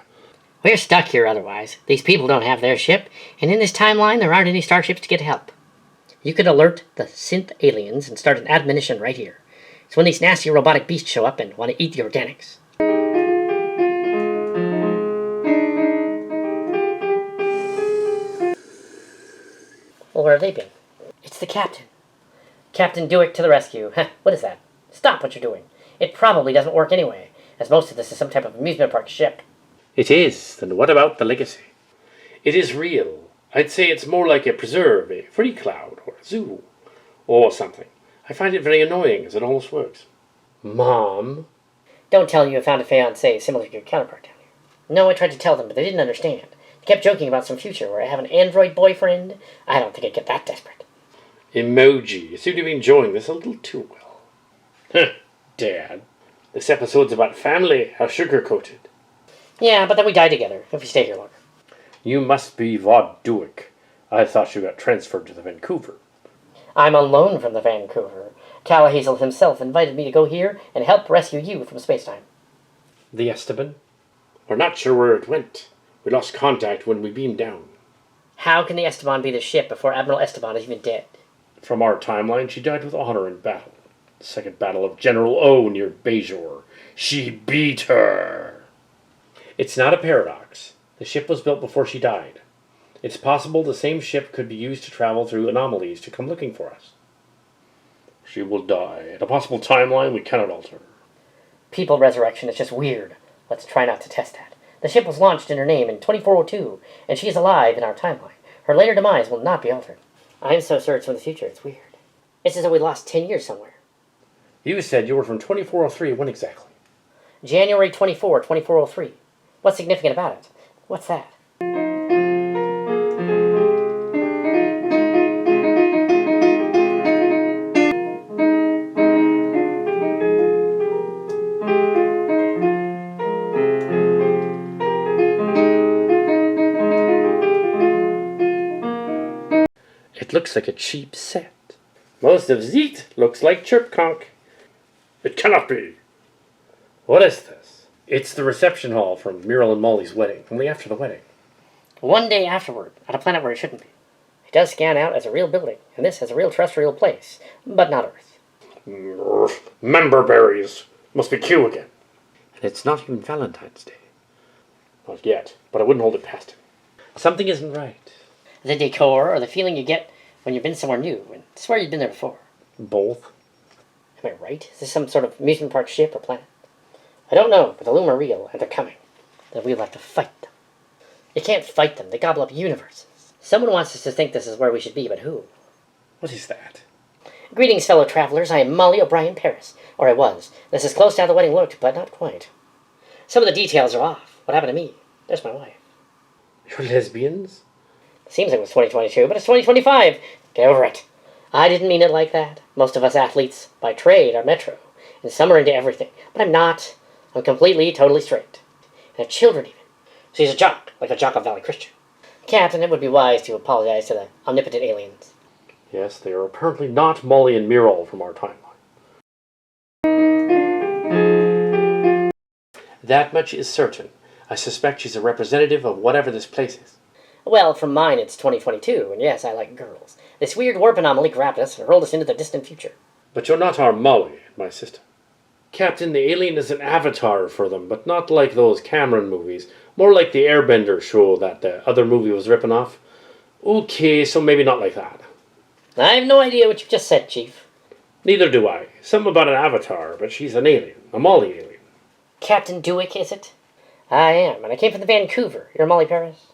[SPEAKER 1] We're stuck here otherwise. These people don't have their ship, and in this timeline there aren't any starships to get help. You could alert the synth aliens and start an admonition right here. It's when these nasty robotic beasts show up and want to eat the organics. Well, where have they been? It's the captain. Captain Dewick to the rescue. What is that? Stop what you're doing. It probably doesn't work anyway, as most of this is some type of amusement park ship.
[SPEAKER 2] It is. Then what about the legacy? It is real. I'd say it's more like a preserve, a free cloud, or a zoo, or something. I find it very annoying as it almost works. Mom?
[SPEAKER 1] Don't tell you found a fiancé similar to your counterpart down here. No, I tried to tell them, but they didn't understand. They kept joking about some future where I have an android boyfriend. I don't think I'd get that desperate.
[SPEAKER 2] Emoji. You seem to be enjoying this a little too well. Dad. This episode's about family. How sugar-coated.
[SPEAKER 1] Yeah, but then we die together if we stay here longer.
[SPEAKER 2] You must be Vaughn Dewick. I thought you got transferred to the Vancouver.
[SPEAKER 1] I'm on loan from the Vancouver. Cal Hazel himself invited me to go here and help rescue you from space-time.
[SPEAKER 2] The Esteban? We're not sure where it went. We lost contact when we beamed down.
[SPEAKER 1] How can the Esteban be the ship before Admiral Esteban is even dead?
[SPEAKER 2] From our timeline, she died with honor in battle. The Second Battle of General O near Bajor. She beat her. It's not a paradox. The ship was built before she died. It's possible the same ship could be used to travel through anomalies to come looking for us. She will die in a possible timeline we cannot alter.
[SPEAKER 1] People resurrection is just weird. Let's try not to test that. The ship was launched in her name in 2402, and she is alive in our timeline. Her later demise will not be altered. I'm so sure it's from the future, it's weird. It's as though we lost 10 years somewhere.
[SPEAKER 2] You said you were from 2403. When exactly?
[SPEAKER 1] January 24, 2403. What's significant about it? What's that?
[SPEAKER 2] It looks like a cheap set. Most of it looks like chirp conch. It cannot be. What is this? It's the reception hall from Muriel and Molly's wedding, only after the wedding.
[SPEAKER 1] One day afterward, at a planet where it shouldn't be. It does scan out as a real building, and this as a real terrestrial place, but not Earth.
[SPEAKER 2] Member berries. Must be Q again. And it's not even Valentine's Day. Not yet, but I wouldn't hold it past him. Something isn't right.
[SPEAKER 1] The decor, or the feeling you get when you've been somewhere new, and swear you've been there before.
[SPEAKER 2] Both.
[SPEAKER 1] Am I right? Is this some sort of amusement park ship or planet? I don't know, but the Loom are real, and they're coming. Then we'll have to fight them. You can't fight them. They gobble up universes. Someone wants us to think this is where we should be, but who?
[SPEAKER 2] What is that?
[SPEAKER 1] Greetings, fellow travelers. I am Molly O'Brien Paris. Or I was. This is close to how the wedding looked, but not quite. Some of the details are off. What happened to me? There's my wife.
[SPEAKER 2] You're lesbians?
[SPEAKER 1] Seems like it was 2022, but it's 2025. Get over it. I didn't mean it like that. Most of us athletes, by trade, are metro, and some are into everything. But I'm not. I'm completely, totally straight. And have children, even. So he's a jock, like a jock of Valley Christian. Captain, it would be wise to apologize to the omnipotent aliens.
[SPEAKER 2] Yes, they are apparently not Molly and Muriel from our timeline. That much is certain. I suspect she's a representative of whatever this place is.
[SPEAKER 1] Well, from mine it's 2022, and yes, I like girls. This weird warp anomaly grabbed us and hurled us into the distant future.
[SPEAKER 2] But you're not our Molly, my sister. Captain, the alien is an avatar for them, but not like those Cameron movies. More like the Airbender show that the other movie was ripping off. Okay, so maybe not like that.
[SPEAKER 1] I have no idea what you just said, Chief.
[SPEAKER 2] Neither do I. Something about an avatar, but she's an alien. A Molly alien.
[SPEAKER 1] Captain Dewick, is it? I am, and I came from the Vancouver. You're Molly Paris?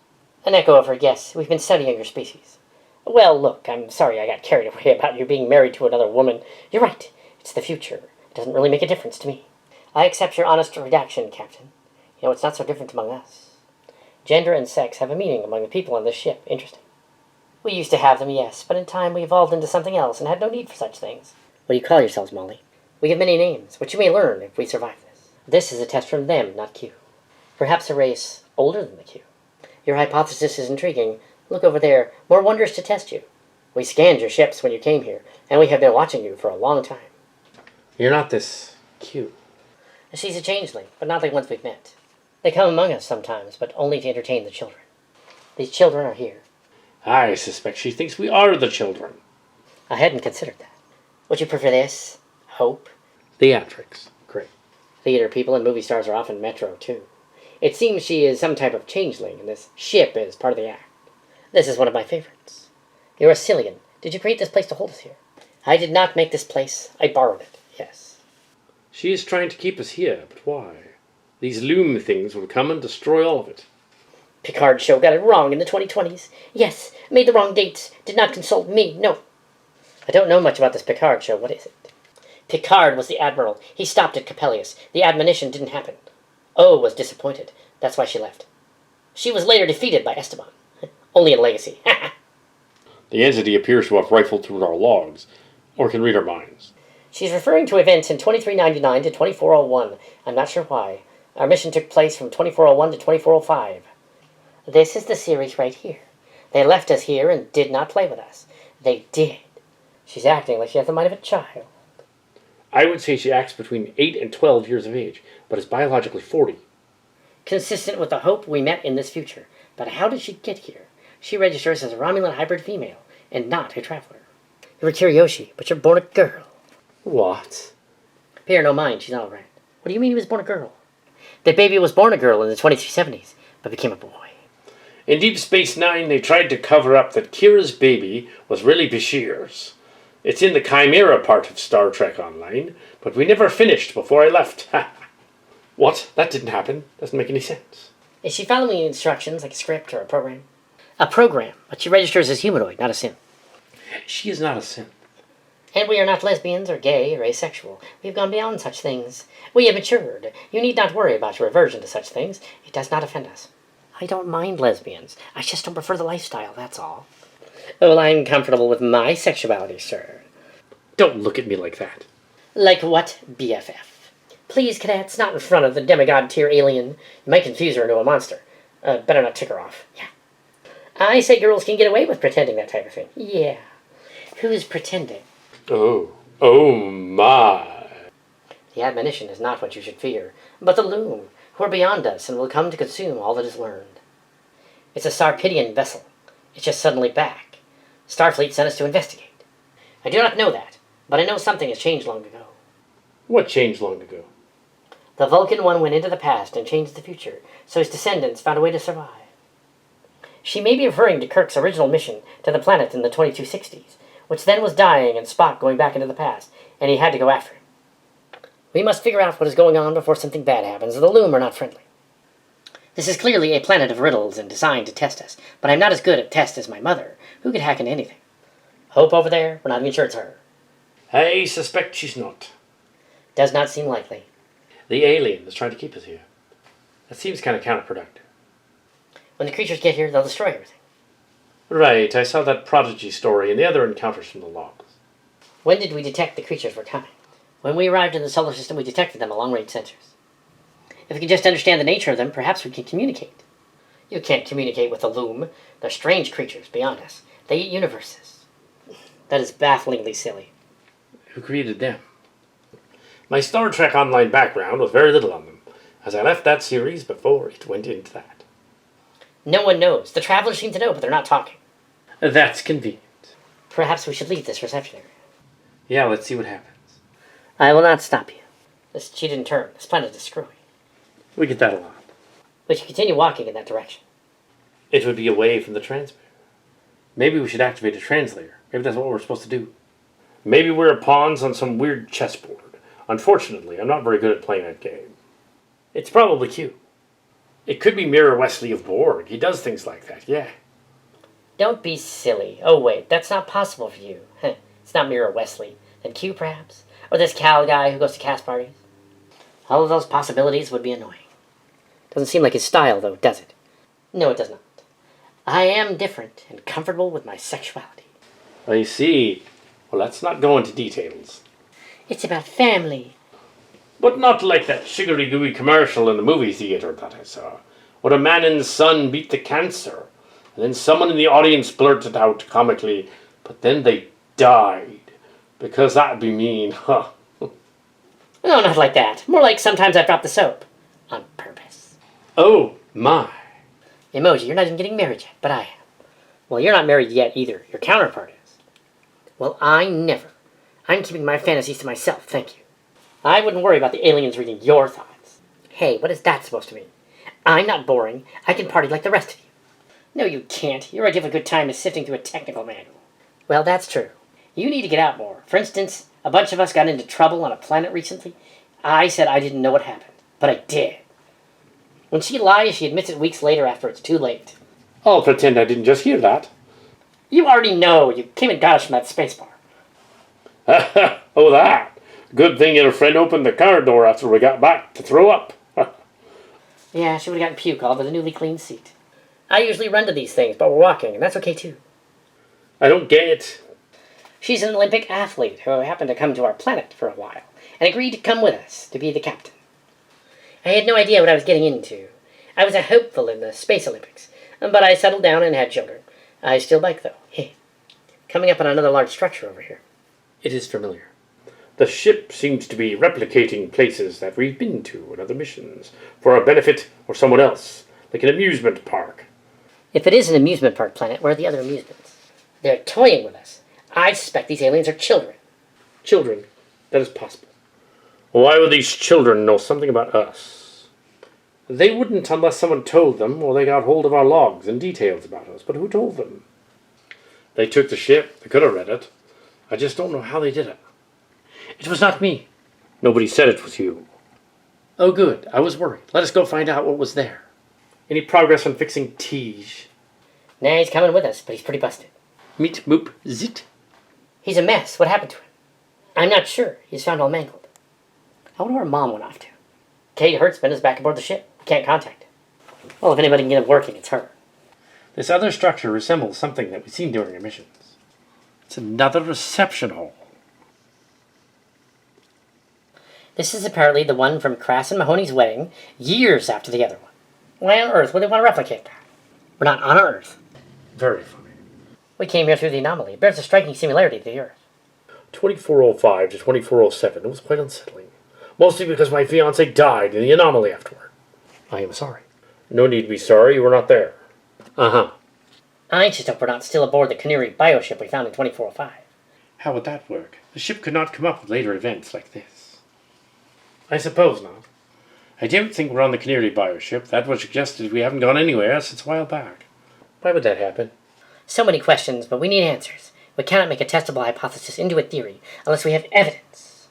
[SPEAKER 1] An echo of her, yes. We've been studying your species. Well, look, I'm sorry I got carried away about you being married to another woman. You're right. It's the future. It doesn't really make a difference to me. I accept your honest redaction, Captain. You know, it's not so different among us. Gender and sex have a meaning among the people on this ship. Interesting. We used to have them, yes, but in time we evolved into something else and had no need for such things. What do you call yourselves, Molly? We have many names, which you may learn if we survive this. This is a test from them, not Q. Perhaps a race older than the Q. Your hypothesis is intriguing. Look over there. More wonders to test you. We scanned your ships when you came here, and we have been watching you for a long time.
[SPEAKER 2] You're not this cute.
[SPEAKER 1] She's a changeling, but not like ones we've met. They come among us sometimes, but only to entertain the children. These children are here.
[SPEAKER 2] I suspect she thinks we are the children.
[SPEAKER 1] I hadn't considered that. Would you prefer this? Hope?
[SPEAKER 2] Theatrics. Great.
[SPEAKER 1] Theater people and movie stars are often metro, too. It seems she is some type of changeling, and this ship is part of the act. This is one of my favorites. You're a Cillian. Did you create this place to hold us here? I did not make this place. I borrowed it, yes.
[SPEAKER 2] She is trying to keep us here, but why? These loom things will come and destroy all of it.
[SPEAKER 1] Picard show got it wrong in the 2020s. Yes, made the wrong dates. Did not consult me, no. I don't know much about this Picard show. What is it? Picard was the Admiral. He stopped at Capellius. The admonition didn't happen. O was disappointed. That's why she left. She was later defeated by Esteban. Only in Legacy.
[SPEAKER 2] The entity appears to have rifled through our logs, or can read our minds.
[SPEAKER 1] She's referring to events in 2399 to 2401. I'm not sure why. Our mission took place from 2401 to 2405. This is the series right here. They left us here and did not play with us. They did. She's acting like she has the mind of a child.
[SPEAKER 2] I would say she acts between 8 and 12 years of age, but is biologically 40.
[SPEAKER 1] Consistent with the hope we met in this future. But how did she get here? She registers as a Romulan hybrid female, and not a traveler. You're a Kiryoshi, but you're born a girl.
[SPEAKER 2] What?
[SPEAKER 1] Pierre, no mind, she's all right. What do you mean he was born a girl? The baby was born a girl in the 2370s, but became a boy.
[SPEAKER 2] In Deep Space Nine, they tried to cover up that Kira's baby was really Bashir's. It's in the Chimera part of Star Trek Online, but we never finished before I left. What? That didn't happen. Doesn't make any sense.
[SPEAKER 1] Is she following instructions like a script or a program? A program, but she registers as humanoid, not a synth.
[SPEAKER 2] She is not a synth.
[SPEAKER 1] And we are not lesbians or gay or asexual. We've gone beyond such things. We have matured. You need not worry about your aversion to such things. It does not offend us. I don't mind lesbians. I just don't prefer the lifestyle, that's all. Well, I'm comfortable with my sexuality, sir.
[SPEAKER 2] Don't look at me like that.
[SPEAKER 1] Like what, BFF? Please, cadets, not in front of the demigod tier alien. You might confuse her into a monster. Better not tick her off. Yeah. I say girls can get away with pretending that type of thing. Yeah. Who's pretending?
[SPEAKER 2] Oh my.
[SPEAKER 1] The admonition is not what you should fear, but the loom, who are beyond us and will come to consume all that is learned. It's a Sarpedon vessel. It's just suddenly back. Starfleet sent us to investigate. I do not know that, but I know something has changed long ago.
[SPEAKER 2] What changed long ago?
[SPEAKER 1] The Vulcan one went into the past and changed the future, so his descendants found a way to survive. She may be referring to Kirk's original mission to the planet in the 2260s, which then was dying and Spock going back into the past, and he had to go after him. We must figure out what is going on before something bad happens, or the Loom are not friendly. This is clearly a planet of riddles and designed to test us, but I'm not as good at tests as my mother, who could hack into anything. Hope over there, we're not even sure it's her.
[SPEAKER 2] I suspect she's not.
[SPEAKER 1] Does not seem likely.
[SPEAKER 2] The alien is trying to keep us here. That seems kind of counterproductive.
[SPEAKER 1] When the creatures get here, they'll destroy everything.
[SPEAKER 2] Right, I saw that Prodigy story and the other encounters from the logs.
[SPEAKER 1] When did we detect the creatures were coming? When we arrived in the solar system, we detected them with long-range sensors. If we can just understand the nature of them, perhaps we can communicate. You can't communicate with the Loom. They're strange creatures beyond us. They eat universes. That is bafflingly silly.
[SPEAKER 2] Who created them? My Star Trek Online background was very little on them, as I left that series before it went into that.
[SPEAKER 1] No one knows. The travelers seem to know, but they're not talking.
[SPEAKER 2] That's convenient.
[SPEAKER 1] Perhaps we should leave this reception area.
[SPEAKER 2] Yeah, let's see what happens.
[SPEAKER 1] I will not stop you. This cheated turn. This planet is screwy.
[SPEAKER 2] We get that a lot.
[SPEAKER 1] We should continue walking in that direction.
[SPEAKER 2] It would be away from the transmitter. Maybe we should activate a translator. Maybe that's what we're supposed to do. Maybe we're pawns on some weird chessboard. Unfortunately, I'm not very good at playing that game. It's probably Q. It could be Mirror Wesley of Borg. He does things like that, yeah.
[SPEAKER 1] Don't be silly. Oh, wait, that's not possible for you. It's not Mirror Wesley. Then Q, perhaps? Or this Cal guy who goes to cast parties? All of those possibilities would be annoying. Doesn't seem like his style, though, does it? No, it does not. I am different and comfortable with my sexuality.
[SPEAKER 2] I see. Well, let's not go into details.
[SPEAKER 1] It's about family.
[SPEAKER 2] But not like that sugary gooey commercial in the movie theater that I saw, where a man and his son beat the cancer, and then someone in the audience blurted out comically, but then they died. Because that'd be mean, huh?
[SPEAKER 1] No, not like that. More like sometimes I drop the soap. On purpose.
[SPEAKER 2] Oh, my.
[SPEAKER 1] Emoji, you're not even getting married yet, but I am. Well, you're not married yet either. Your counterpart is. Well, I never. I'm keeping my fantasies to myself, thank you. I wouldn't worry about the aliens reading your thoughts. Hey, what is that supposed to mean? I'm not boring. I can party like the rest of you. No, you can't. Your idea of a good time is sifting through a technical manual. Well, that's true. You need to get out more. For instance, a bunch of us got into trouble on a planet recently. I said I didn't know what happened, but I did. When she lies, she admits it weeks later after it's too late.
[SPEAKER 2] I'll pretend I didn't just hear that.
[SPEAKER 1] You already know. You came and got us from that spacebar.
[SPEAKER 2] Oh, that. Good thing your friend opened the car door after we got back to throw up.
[SPEAKER 1] Yeah, she would have gotten puke all over the newly cleaned seat. I usually run to these things, but we're walking, and that's okay too.
[SPEAKER 2] I don't get it.
[SPEAKER 1] She's an Olympic athlete who happened to come to our planet for a while and agreed to come with us to be the captain. I had no idea what I was getting into. I was a hopeful in the Space Olympics, but I settled down and had children. I still bike, though. Hey, coming up on another large structure over here. It is familiar.
[SPEAKER 2] The ship seems to be replicating places that we've been to in other missions for our benefit or someone else, like an amusement park.
[SPEAKER 1] If it is an amusement park planet, where are the other amusements? They're toying with us. I suspect these aliens are children.
[SPEAKER 2] Children? That is possible. Why would these children know something about us? They wouldn't unless someone told them or they got hold of our logs and details about us. But who told them? They took the ship. They could have read it. I just don't know how they did it.
[SPEAKER 1] It was not me.
[SPEAKER 2] Nobody said it was you.
[SPEAKER 1] Oh, good. I was worried. Let us go find out what was there.
[SPEAKER 2] Any progress on fixing Tej?
[SPEAKER 1] Nah, he's coming with us, but he's pretty busted.
[SPEAKER 2] Meet moop zit.
[SPEAKER 1] He's a mess. What happened to him? I'm not sure. He's found all mangled. I wonder where Mom went off to. Kate Hertzman is back aboard the ship. We can't contact him. Well, if anybody can get him working, it's her.
[SPEAKER 2] This other structure resembles something that we've seen during our missions. It's another reception hall.
[SPEAKER 1] This is apparently the one from Crass and Mahoney's wedding, years after the other one. Why on Earth would they want to replicate that? We're not on Earth.
[SPEAKER 2] Very funny.
[SPEAKER 1] We came here through the anomaly. It bears a striking similarity to the Earth.
[SPEAKER 2] 2405 to 2407. It was quite unsettling. Mostly because my fiancé died in the anomaly afterward.
[SPEAKER 1] I am sorry.
[SPEAKER 2] No need to be sorry, you were not there. Uh-huh.
[SPEAKER 1] I just hope we're not still aboard the Canary bioship we found in 2405.
[SPEAKER 2] How would that work? The ship could not come up with later events like this. I suppose not. I don't think we're on the Canary bioship. That was suggested we haven't gone anywhere since a while back. Why would that happen?
[SPEAKER 1] So many questions, but we need answers. We cannot make a testable hypothesis into a theory unless we have evidence.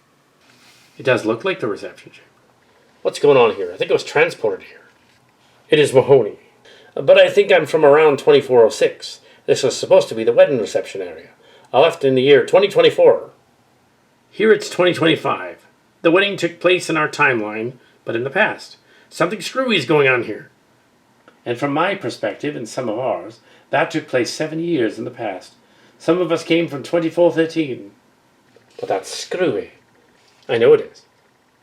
[SPEAKER 2] It does look like the reception chamber. What's going on here? I think it was transported here. It is Mahoney. But I think I'm from around 2406. This was supposed to be the wedding reception area. I left in the year 2024. Here it's 2025. The wedding took place in our timeline, but in the past. Something screwy is going on here. And from my perspective, and some of ours, that took place 7 years in the past. Some of us came from 2413. But that's screwy. I know it is.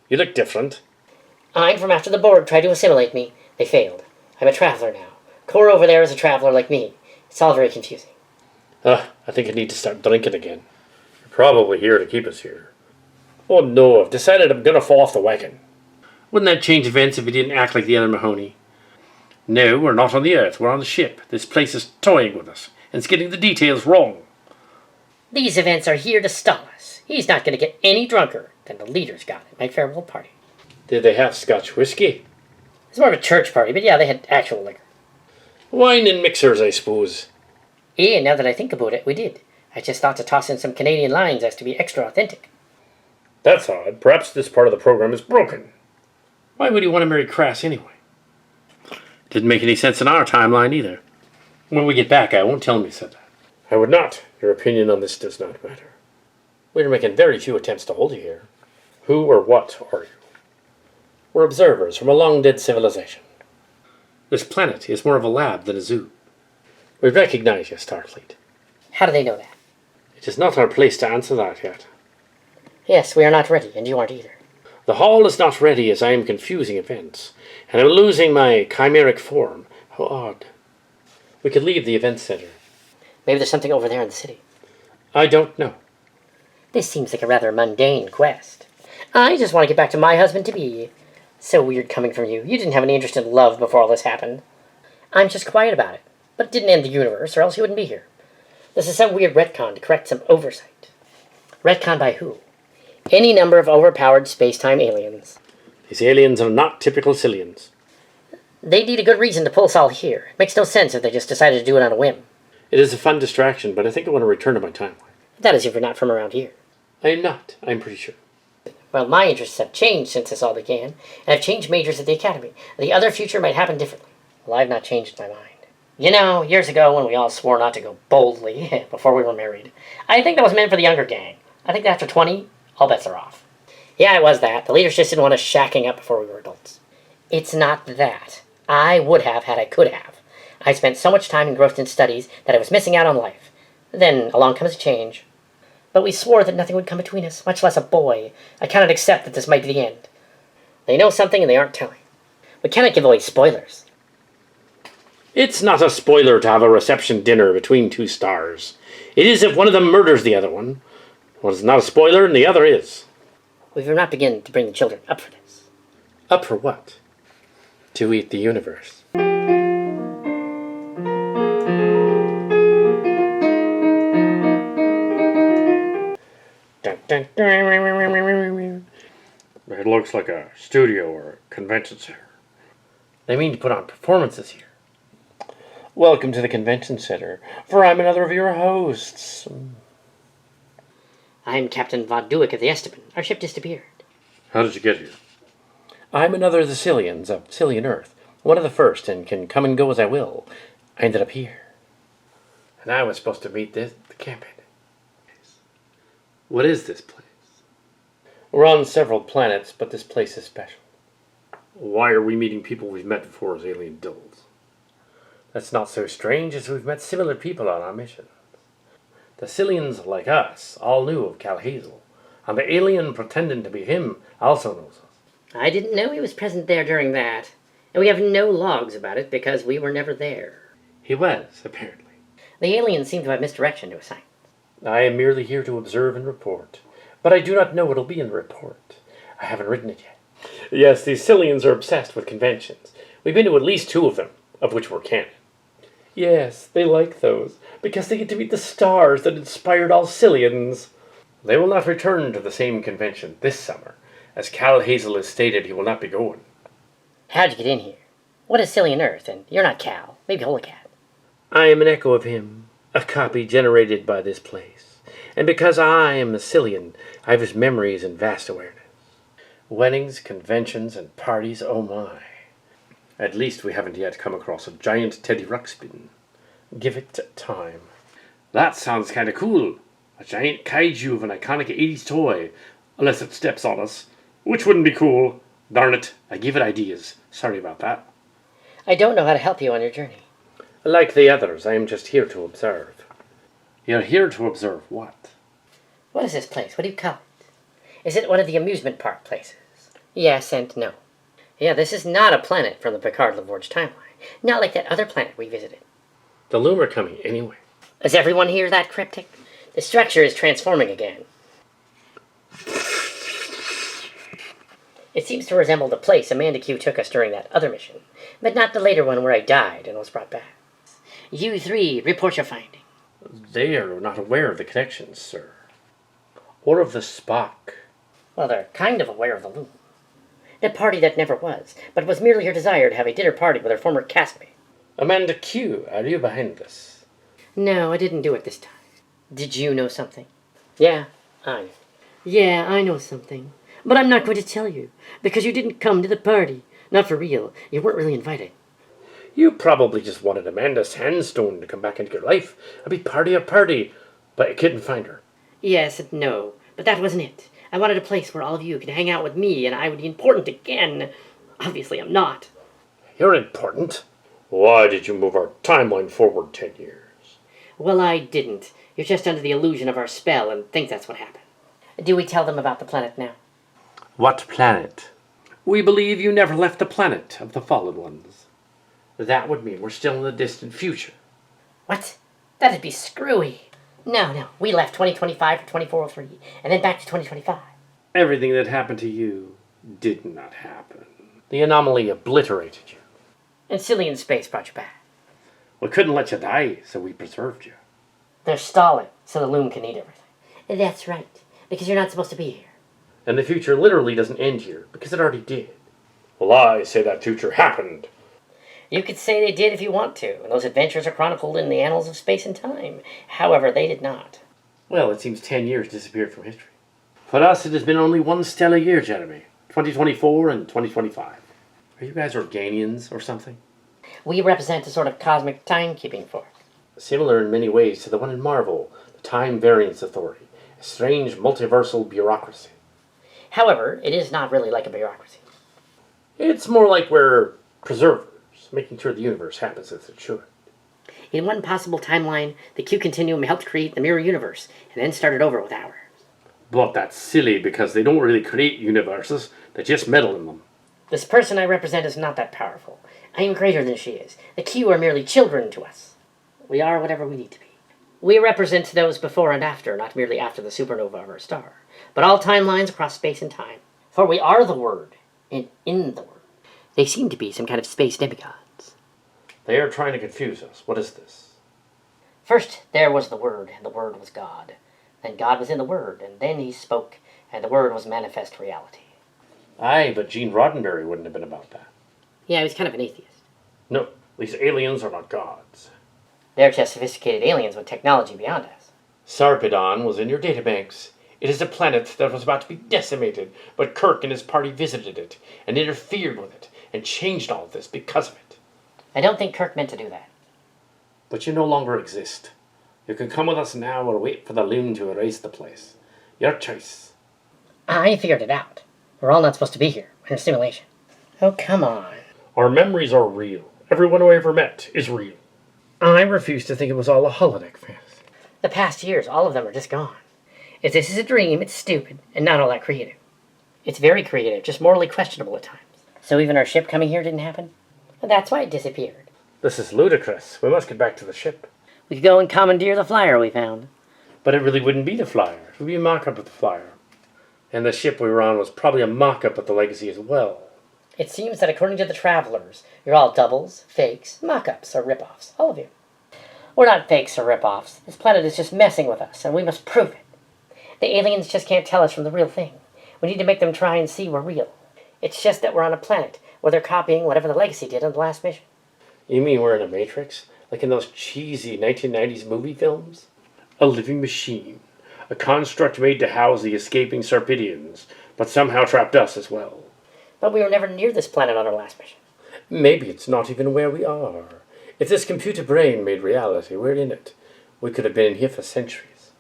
[SPEAKER 2] You look different.
[SPEAKER 1] I'm from after the board tried to assimilate me. They failed. I'm a traveler now. Cora over there is a traveler like me. It's all very confusing.
[SPEAKER 2] I think I need to start drinking again. You're probably here to keep us here. Oh no, I've decided I'm gonna fall off the wagon. Wouldn't that change events if you didn't act like the other Mahoney? No, we're not on the Earth. We're on the ship. This place is toying with us, and it's getting the details wrong.
[SPEAKER 1] These events are here to stall us. He's not going to get any drunker than the leaders got at my farewell party.
[SPEAKER 2] Did they have Scotch whiskey?
[SPEAKER 1] It's more of a church party, but yeah, they had actual liquor.
[SPEAKER 2] Wine and mixers, I suppose.
[SPEAKER 1] Yeah, now that I think about it, we did. I just thought to toss in some Canadian lines as to be extra authentic.
[SPEAKER 2] That's odd. Perhaps this part of the program is broken. Why would he want to marry Crass anyway? Didn't make any sense in our timeline either. When we get back, I won't tell him you said that. I would not. Your opinion on this does not matter. We're making very few attempts to hold you here. Who or what are you? We're observers from a long-dead civilization. This planet is more of a lab than a zoo. We recognize you, Starfleet.
[SPEAKER 1] How do they know that?
[SPEAKER 2] It is not our place to answer that yet.
[SPEAKER 1] Yes, we are not ready, and you aren't either.
[SPEAKER 2] The hall is not ready as I am confusing events, and I'm losing my chimeric form. How odd. We could leave the event center.
[SPEAKER 1] Maybe there's something over there in the city.
[SPEAKER 2] I don't know.
[SPEAKER 1] This seems like a rather mundane quest. I just want to get back to my husband-to-be. So weird coming from you. You didn't have any interest in love before all this happened. I'm just quiet about it. But it didn't end the universe, or else you wouldn't be here. This is some weird retcon to correct some oversight. Retcon by who? Any number of overpowered space-time aliens.
[SPEAKER 2] These aliens are not typical Cillians.
[SPEAKER 1] They need a good reason to pull us all here. It makes no sense if they just decided to do it on a whim.
[SPEAKER 2] It is a fun distraction, but I think I want to return to my timeline.
[SPEAKER 1] That is if you're not from around here.
[SPEAKER 2] I am not, I'm pretty sure.
[SPEAKER 1] Well, my interests have changed since this all began, and I've changed majors at the Academy. The other future might happen differently. Well, I've not changed my mind. You know, years ago when we all swore not to go boldly before we were married, I think that was meant for the younger gang. I think that after 20, all bets are off. Yeah, it was that. The leaders just didn't want us shacking up before we were adults. It's not that. I would have had I could have. I spent so much time engrossed in studies that I was missing out on life. Then along comes a change. But we swore that nothing would come between us, much less a boy. I cannot accept that this might be the end. They know something and they aren't telling. We cannot give away spoilers.
[SPEAKER 2] It's not a spoiler to have a reception dinner between two stars. It is if one of them murders the other one. One is not a spoiler and the other is.
[SPEAKER 1] We will not begin to bring the children up for this.
[SPEAKER 2] Up for what? To eat the universe. It looks like a studio or a convention center.
[SPEAKER 1] They mean to put on performances here.
[SPEAKER 2] Welcome to the convention center, for I'm another of your hosts.
[SPEAKER 1] I'm Captain Von Duick of the Esteban. Our ship disappeared.
[SPEAKER 2] How did you get here? I'm another of the Cillians of Cillian Earth, one of the first, and can come and go as I will. I ended up here. And I was supposed to meet the campaign. What is this place? We're on several planets, but this place is special. Why are we meeting people we've met before as alien doubles? That's not so strange, as we've met similar people on our missions. The Cillians, like us, all knew of Cal Hazel, and the alien pretending to be him also knows us.
[SPEAKER 1] I didn't know he was present there during that. And we have no logs about it because we were never there.
[SPEAKER 2] He was, apparently.
[SPEAKER 1] The aliens seem to have misdirection to assign.
[SPEAKER 2] I am merely here to observe and report, but I do not know what will be in the report. I haven't written it yet. Yes, these Cillians are obsessed with conventions. We've been to at least 2 of them, of which we're canon. Yes, they like those, because they get to meet the stars that inspired all Cillians. They will not return to the same convention this summer, as Cal Hazel has stated he will not be going.
[SPEAKER 1] How'd you get in here? What is Cillian Earth? And you're not Cal. Maybe Holocat.
[SPEAKER 2] I am an echo of him, a copy generated by this place. And because I am a Cillian, I have his memories and vast awareness. Weddings, conventions, and parties, oh my. At least we haven't yet come across a giant Teddy Ruxpin. Give it time. That sounds kind of cool. A giant kaiju of an iconic 80s toy. Unless it steps on us. Which wouldn't be cool. Darn it, I give it ideas. Sorry about that.
[SPEAKER 1] I don't know how to help you on your journey.
[SPEAKER 2] Like the others, I am just here to observe. You're here to observe what?
[SPEAKER 1] What is this place? What do you call it? Is it one of the amusement park places? Yes and no. Yeah, this is not a planet from the Picard-Laforge timeline. Not like that other planet we visited.
[SPEAKER 2] The Loom are coming anyway.
[SPEAKER 1] Does everyone hear that cryptic? The structure is transforming again. It seems to resemble the place Amanda Q took us during that other mission, but not the later one where I died and was brought back. You 3, report your finding.
[SPEAKER 2] They are not aware of the connections, sir. Or of the Spock.
[SPEAKER 1] Well, they're kind of aware of the Loom. The party that never was, but was merely her desire to have a dinner party with her former castmate.
[SPEAKER 2] Amanda Q, are you behind this?
[SPEAKER 1] No, I didn't do it this time. Did you know something? Yeah, I know. Yeah, I know something. But I'm not going to tell you, because you didn't come to the party. Not for real. You weren't really invited.
[SPEAKER 2] You probably just wanted Amanda Sandstone to come back into your life and be party of party, but you couldn't find her.
[SPEAKER 1] Yes and no, but that wasn't it. I wanted a place where all of you could hang out with me and I would be important again. Obviously, I'm not.
[SPEAKER 2] You're important. Why did you move our timeline forward 10 years?
[SPEAKER 1] Well, I didn't. You're just under the illusion of our spell and think that's what happened. Do we tell them about the planet now?
[SPEAKER 2] What planet? We believe you never left the planet of the fallen ones. That would mean we're still in the distant future.
[SPEAKER 1] What? That'd be screwy. No. We left 2025 for 2403, and then back to 2025.
[SPEAKER 2] Everything that happened to you did not happen. The anomaly obliterated you.
[SPEAKER 1] And Cillian Space brought you back.
[SPEAKER 2] We couldn't let you die, so we preserved you.
[SPEAKER 1] They're stalling, so the loom can eat everything. That's right, because you're not supposed to be here.
[SPEAKER 2] And the future literally doesn't end here, because it already did. Well, I say that future happened.
[SPEAKER 1] You could say they did if you want to, and those adventures are chronicled in the annals of space and time. However, they did not.
[SPEAKER 2] Well, it seems 10 years disappeared from history. For us, it has been only one stellar year, Jeremy. 2024 and 2025. Are you guys Organians or something?
[SPEAKER 1] We represent a sort of cosmic timekeeping force.
[SPEAKER 2] Similar in many ways to the one in Marvel, the Time Variance Authority, a strange multiversal bureaucracy.
[SPEAKER 1] However, it is not really like a bureaucracy.
[SPEAKER 2] It's more like we're preservers, making sure the universe happens as it should.
[SPEAKER 1] In one possible timeline, the Q Continuum helped create the mirror universe, and then started over with ours.
[SPEAKER 2] But that's silly because they don't really create universes, they just meddle in them.
[SPEAKER 1] This person I represent is not that powerful. I am greater than she is. The Q are merely children to us. We are whatever we need to be. We represent those before and after, not merely after the supernova of our star, but all timelines across space and time. For we are the Word, and in the Word. They seem to be some kind of space demigods.
[SPEAKER 2] They are trying to confuse us. What is this?
[SPEAKER 1] First, there was the Word, and the Word was God. Then God was in the Word, and then he spoke, and the Word was manifest reality.
[SPEAKER 2] Aye, but Gene Roddenberry wouldn't have been about that.
[SPEAKER 1] Yeah, he was kind of an atheist.
[SPEAKER 2] No, these aliens are not gods.
[SPEAKER 1] They're just sophisticated aliens with technology beyond us.
[SPEAKER 2] Sarpedon was in your databanks. It is a planet that was about to be decimated, but Kirk and his party visited it, and interfered with it, and changed all of this because of it.
[SPEAKER 1] I don't think Kirk meant to do that.
[SPEAKER 2] But you no longer exist. You can come with us now or wait for the loom to erase the place. Your choice.
[SPEAKER 1] I figured it out. We're all not supposed to be here. We're in a simulation. Oh, come on.
[SPEAKER 2] Our memories are real. Everyone I ever met is real. I refuse to think it was all a holodeck fantasy.
[SPEAKER 1] The past years, all of them are just gone. If this is a dream, it's stupid, and not all that creative. It's very creative, just morally questionable at times. So even our ship coming here didn't happen? And that's why it disappeared.
[SPEAKER 2] This is ludicrous. We must get back to the ship.
[SPEAKER 1] We could go and commandeer the flyer we found.
[SPEAKER 2] But it really wouldn't be the flyer. It would be a mock-up of the flyer. And the ship we were on was probably a mock-up of the Legacy as well.
[SPEAKER 1] It seems that according to the travelers, you're all doubles, fakes, mock-ups, or rip-offs. All of you. We're not fakes or rip-offs. This planet is just messing with us, and we must prove it. The aliens just can't tell us from the real thing. We need to make them try and see we're real. It's just that we're on a planet where they're copying whatever the Legacy did on the last mission.
[SPEAKER 2] You mean we're in a Matrix? Like in those cheesy 1990s movie films? A living machine. A construct made to house the escaping Sarpedians, but somehow trapped us as well.
[SPEAKER 1] But we were never near this planet on our last mission.
[SPEAKER 2] Maybe it's not even where we are. If this computer brain made reality, we're in it. We could have been in here for centuries.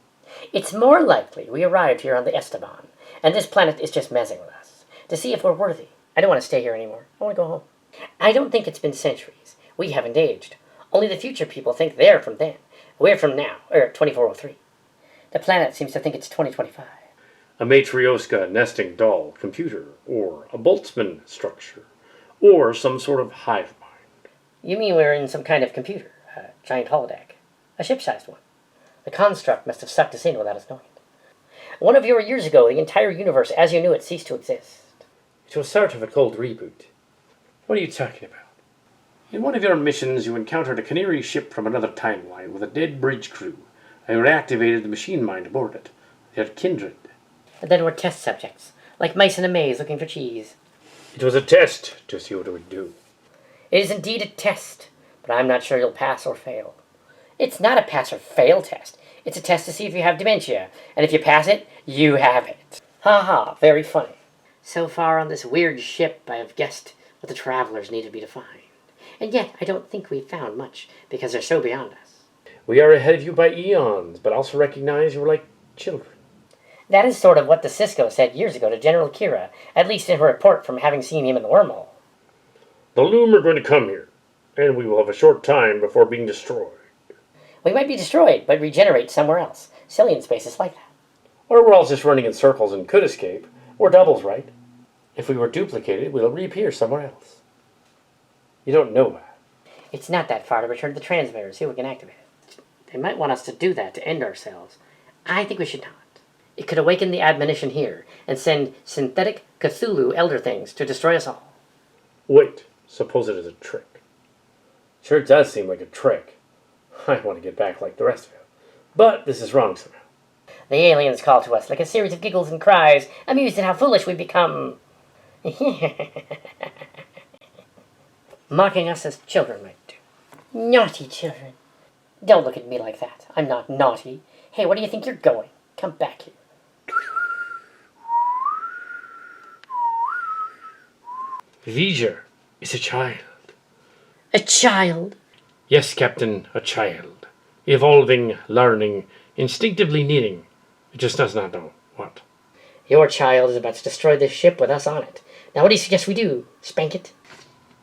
[SPEAKER 1] It's more likely we arrived here on the Esteban, and this planet is just messing with us, to see if we're worthy. I don't want to stay here anymore. I want to go home. I don't think it's been centuries. We haven't aged. Only the future people think they're from then. We're from now, 2403. The planet seems to think it's 2025.
[SPEAKER 2] A Matryoshka nesting doll computer, or a Boltzmann structure, or some sort of hive mind.
[SPEAKER 1] You mean we're in some kind of computer, a giant holodeck, a ship-sized one. The construct must have sucked us in without us knowing it. One of your years ago, the entire universe as you knew it ceased to exist.
[SPEAKER 2] It was sort of a cold reboot. What are you talking about? In one of your missions, you encountered a Canary ship from another timeline with a dead bridge crew. I reactivated the machine mind aboard it. They're kindred.
[SPEAKER 1] And then we're test subjects, like mice in a maze looking for cheese.
[SPEAKER 2] It was a test to see what it would do.
[SPEAKER 1] It is indeed a test, but I'm not sure you'll pass or fail. It's not a pass or fail test. It's a test to see if you have dementia, and if you pass it, you have it. Ha ha, very funny. So far on this weird ship, I have guessed what the travelers needed me to find. And yet, I don't think we've found much, because they're so beyond us.
[SPEAKER 2] We are ahead of you by eons, but also recognize you were like children.
[SPEAKER 1] That is sort of what the Cisco said years ago to General Kira, at least in her report from having seen him in the wormhole.
[SPEAKER 2] The Loom are going to come here. And we will have a short time before being destroyed.
[SPEAKER 1] We might be destroyed, but regenerate somewhere else. Silly in space is like that.
[SPEAKER 2] Or we're all just running in circles and could escape. We're doubles, right? If we were duplicated, we'll reappear somewhere else. You don't know that.
[SPEAKER 1] It's not that far to return to the transmitter and see if we can activate it. They might want us to do that to end ourselves. I think we should not. It could awaken the admonition here and send synthetic Cthulhu elder things to destroy us all.
[SPEAKER 2] Wait, suppose it is a trick. Sure does seem like a trick. I want to get back like the rest of you. But this is wrong somehow.
[SPEAKER 1] The aliens call to us like a series of giggles and cries, amused at how foolish we've become. Mocking us as children might do. Naughty children. Don't look at me like that. I'm not naughty. Hey, where do you think you're going? Come back here.
[SPEAKER 2] V'ger is a child.
[SPEAKER 1] A child?
[SPEAKER 2] Yes, Captain, a child. Evolving, learning, instinctively needing. It just does not know what.
[SPEAKER 1] Your child is about to destroy this ship with us on it. Now what do you suggest we do? Spank it?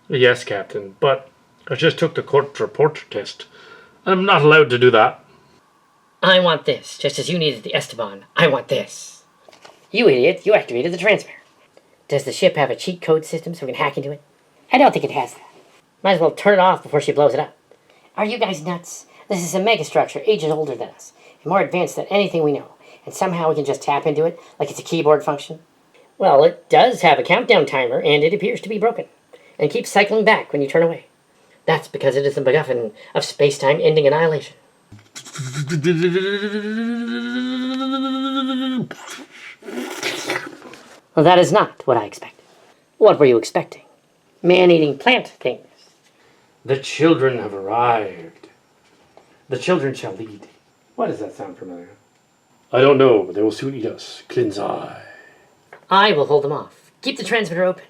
[SPEAKER 2] Yes, Captain, but I just took the court report test. I'm not allowed to do that.
[SPEAKER 1] I want this, just as you needed the Esteban. I want this. You idiot, you activated the transmitter. Does the ship have a cheat code system so we can hack into it? I don't think it has that. Might as well turn it off before she blows it up. Are you guys nuts? This is a megastructure, ages older than us, and more advanced than anything we know, and somehow we can just tap into it like it's a keyboard function? Well, it does have a countdown timer, and it appears to be broken, and keeps cycling back when you turn away. That's because it is the MacGuffin of space-time ending annihilation. Well, that is not what I expected. What were you expecting? Man-eating plant things.
[SPEAKER 2] The children have arrived. The children shall lead. Why does that sound familiar? I don't know, but they will soon eat us. Cleanse eye.
[SPEAKER 1] I will hold them off. Keep the transmitter open.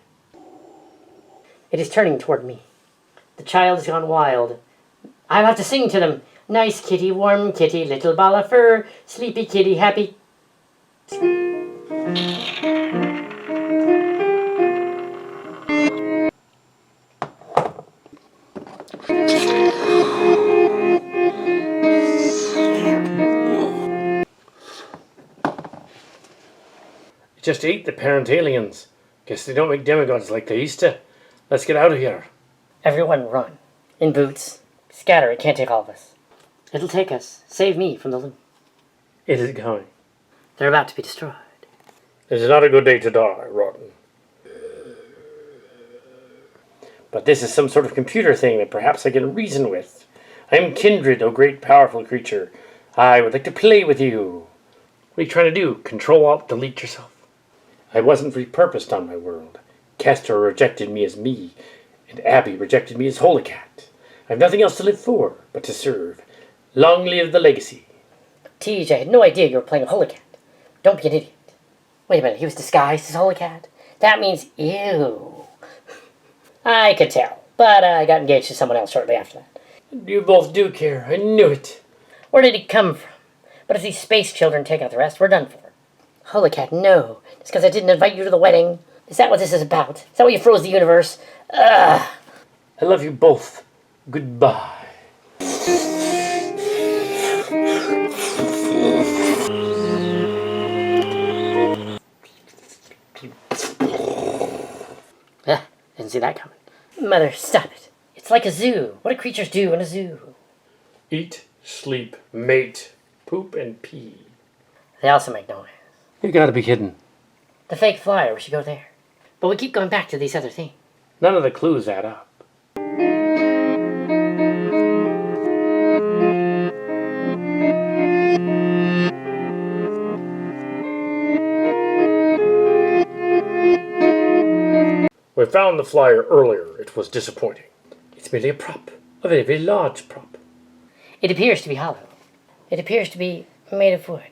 [SPEAKER 1] It is turning toward me. The child has gone wild. I have to sing to them. Nice kitty, warm kitty, little ball of fur, sleepy kitty, happy.
[SPEAKER 2] Just ate the parent aliens. Guess they don't make demigods like they used to. Let's get out of here.
[SPEAKER 1] Everyone run. In boots. Scatter, it can't take all of us. It'll take us. Save me from the loot.
[SPEAKER 2] It is going.
[SPEAKER 1] They're about to be destroyed.
[SPEAKER 2] It is not a good day to die, Rotten. But this is some sort of computer thing that perhaps I can reason with. I am kindred, O great powerful creature. I would like to play with you. What are you trying to do? Control-Alt-Delete yourself? I wasn't repurposed on my world. Castor rejected me as me, and Abby rejected me as Holocat. I have nothing else to live for, but to serve. Long live the legacy.
[SPEAKER 1] Tej, I had no idea you were playing Holocat. Don't be an idiot. Wait a minute, he was disguised as Holocat? That means, ew. I could tell, but I got engaged to someone else shortly after that.
[SPEAKER 2] You both do care. I knew it.
[SPEAKER 1] Where did he come from? But if these space children take out the rest, we're done for. Holocat, no. It's because I didn't invite you to the wedding. Is that what this is about? Is that why you froze the universe? Ugh.
[SPEAKER 2] I love you both. Goodbye.
[SPEAKER 1] Didn't see that coming. Mother, stop it. It's like a zoo. What do creatures do in a zoo?
[SPEAKER 2] Eat, sleep, mate, poop, and pee.
[SPEAKER 1] They also make noise.
[SPEAKER 2] You gotta be kidding.
[SPEAKER 1] The fake flyer, we should go there. But we keep going back to these other things.
[SPEAKER 2] None of the clues add up. We found the flyer earlier. It was disappointing. It's merely a prop. A very, very large prop.
[SPEAKER 1] It appears to be hollow. It appears to be made of wood.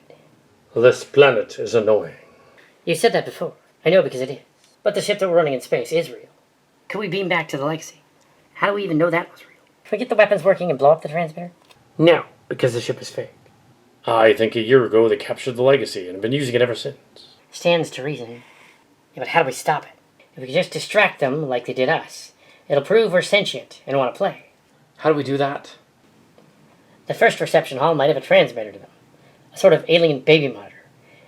[SPEAKER 2] This planet is annoying.
[SPEAKER 1] You said that before. I know because it is. But the ship that we're running in space is real. Could we beam back to the Legacy? How do we even know that was real? Can we get the weapons working and blow up the transmitter?
[SPEAKER 2] No, because the ship is fake. I think a year ago they captured the Legacy and have been using it ever since.
[SPEAKER 1] Stands to reason. Yeah, but how do we stop it? If we could just distract them like they did us, It'll prove we're sentient and want to play.
[SPEAKER 2] How do we do that?
[SPEAKER 1] The first reception hall might have a transmitter to them. A sort of alien baby monitor.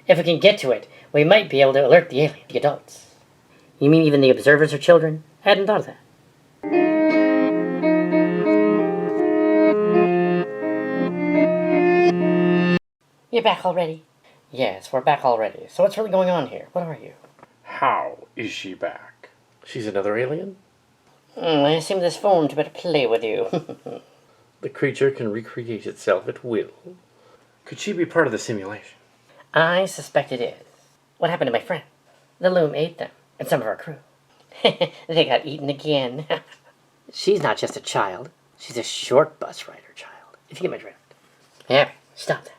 [SPEAKER 1] If we can get to it, we might be able to alert the alien, the adults. You mean even the observers are children? I hadn't thought of that. You're back already? Yes, we're back already. So what's really going on here? What are you?
[SPEAKER 2] How is she back? She's another alien?
[SPEAKER 1] I assume this phone to better play with you.
[SPEAKER 2] The creature can recreate itself at will. Could she be part of the simulation?
[SPEAKER 1] I suspect it is. What happened to my friend? The loom ate them, and some of our crew. They got eaten again. She's not just a child. She's a short bus rider child, if you get my drift. Yeah, stop that.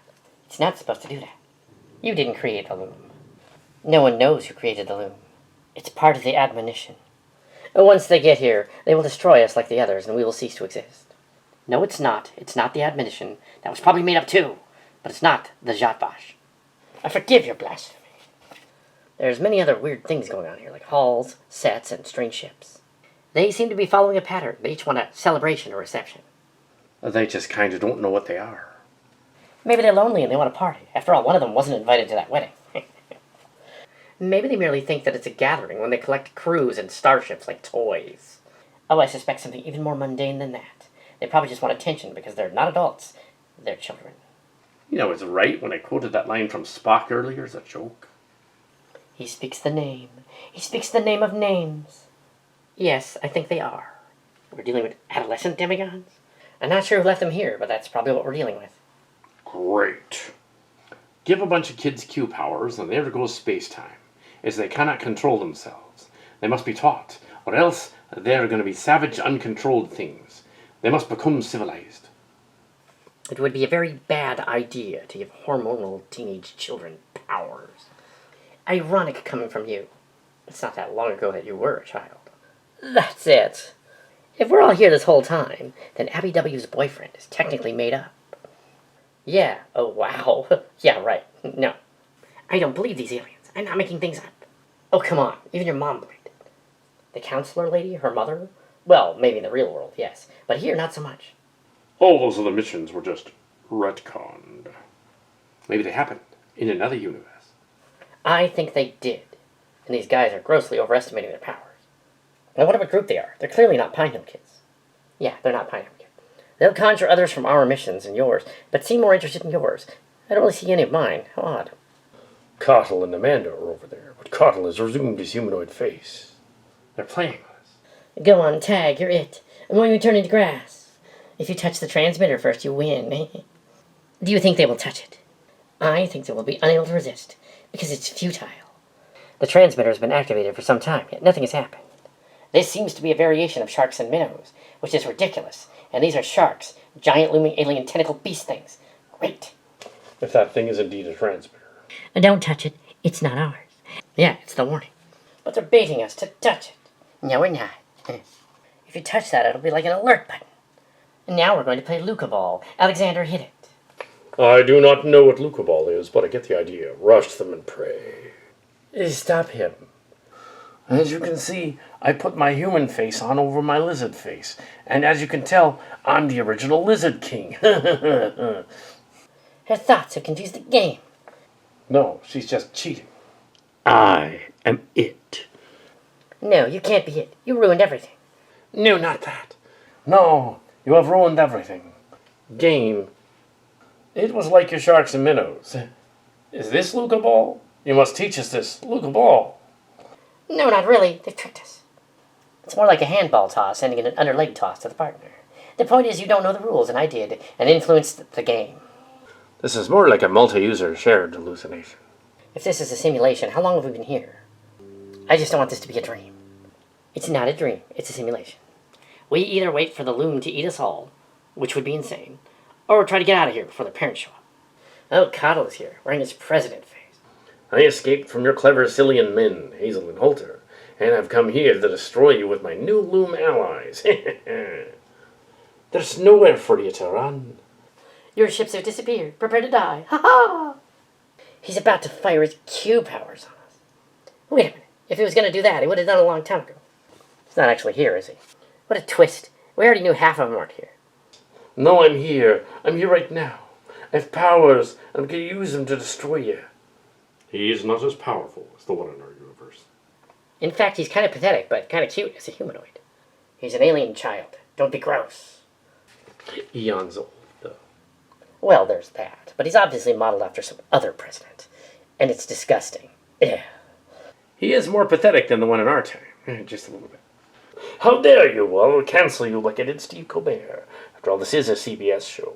[SPEAKER 1] It's not supposed to do that. You didn't create the loom. No one knows who created the loom. It's part of the admonition. Once they get here, they will destroy us like the others, and we will cease to exist. No, it's not. It's not the admonition. That was probably made up too. But it's not the Jatvash. I forgive your blasphemy. There's many other weird things going on here, like halls, sets, and strange ships. They seem to be following a pattern. They each want a celebration or reception.
[SPEAKER 2] They just kind of don't know what they are.
[SPEAKER 1] Maybe they're lonely and they want a party. After all, one of them wasn't invited to that wedding. Maybe they merely think that it's a gathering when they collect crews and starships like toys. Oh, I suspect something even more mundane than that. They probably just want attention because they're not adults. They're children.
[SPEAKER 2] You know, I was right when I quoted that line from Spock earlier as a joke.
[SPEAKER 1] He speaks the name. He speaks the name of names. Yes, I think they are. We're dealing with adolescent demigods? I'm not sure who left them here, but that's probably what we're dealing with.
[SPEAKER 2] Great. Give a bunch of kids Q powers, and there goes space-time, as they cannot control themselves. They must be taught, or else they're going to be savage, uncontrolled things. They must become civilized.
[SPEAKER 1] It would be a very bad idea to give hormonal teenage children powers. Ironic coming from you. It's not that long ago that you were a child. That's it. If we're all here this whole time, then Abby W's boyfriend is technically made up. Yeah, oh wow. Yeah, right. No. I don't believe these aliens. I'm not making things up. Oh, come on. Even your mom believed it. The counselor lady, her mother? Well, maybe in the real world, yes. But here, not so much.
[SPEAKER 2] All those other missions were just retconned. Maybe they happened in another universe.
[SPEAKER 1] I think they did. And these guys are grossly overestimating their powers. Now, what of a group they are? They're clearly not Pine Hill kids. Yeah, they're not Pine Hill kids. They'll conjure others from our missions and yours, but seem more interested in yours. I don't really see any of mine. How odd.
[SPEAKER 2] Cottle and Amanda are over there, but Cottle has resumed his humanoid face. They're playing with us.
[SPEAKER 1] Go on, tag, you're it. I'm going to turn into grass. If you touch the transmitter first, you win. Do you think they will touch it? I think they will be unable to resist, because it's futile. The transmitter has been activated for some time, yet nothing has happened. This seems to be a variation of sharks and minnows, which is ridiculous. And these are sharks, giant looming alien tentacle beast things. Great.
[SPEAKER 2] If that thing is indeed a transmitter.
[SPEAKER 1] Don't touch it. It's not ours. Yeah, it's the warning. But they're baiting us to touch it. No, we're not. If you touch that, it'll be like an alert button. And now we're going to play Luca Ball. Alexander, hit it.
[SPEAKER 2] I do not know what Luca Ball is, but I get the idea. Rush them and pray. Stop him. As you can see, I put my human face on over my lizard face. And as you can tell, I'm the original Lizard King.
[SPEAKER 1] Her thoughts have confused the game.
[SPEAKER 2] No, she's just cheating. I am it.
[SPEAKER 1] No, you can't be it. You ruined everything.
[SPEAKER 2] No, not that. No, you have ruined everything. Game. It was like your sharks and minnows. Is this Luca Ball? You must teach us this, Luca Ball.
[SPEAKER 1] No, not really. They've tricked us. It's more like a handball toss, ending in an underleg toss to the partner. The point is you don't know the rules, and I did, and influenced the game.
[SPEAKER 2] This is more like a multi-user shared hallucination.
[SPEAKER 1] If this is a simulation, how long have we been here? I just don't want this to be a dream. It's not a dream. It's a simulation. We either wait for the loom to eat us all, which would be insane, or try to get out of here before the parents show up. Oh, Cottle is here, wearing his president face.
[SPEAKER 2] I escaped from your clever Cillian men, Hazel and Holter, and have come here to destroy you with my new loom allies. There's nowhere for you to run.
[SPEAKER 1] Your ships have disappeared. Prepare to die. Ha ha! He's about to fire his Q powers on us. Wait a minute. If he was going to do that, he would have done it a long time ago. He's not actually here, is he? What a twist. We already knew half of them aren't here.
[SPEAKER 2] No, I'm here. I'm here right now. I have powers, and I'm going to use them to destroy you. He is not as powerful as the one in our universe.
[SPEAKER 1] In fact, he's kind of pathetic, but kind of cute as a humanoid. He's an alien child. Don't be gross.
[SPEAKER 2] Eons old, though.
[SPEAKER 1] Well, there's that. But he's obviously modeled after some other president. And it's disgusting. Ugh.
[SPEAKER 2] He is more pathetic than the one in our time. Just a little bit. How dare you? I'll cancel you like I did Steve Colbert. After all, this is a CBS show.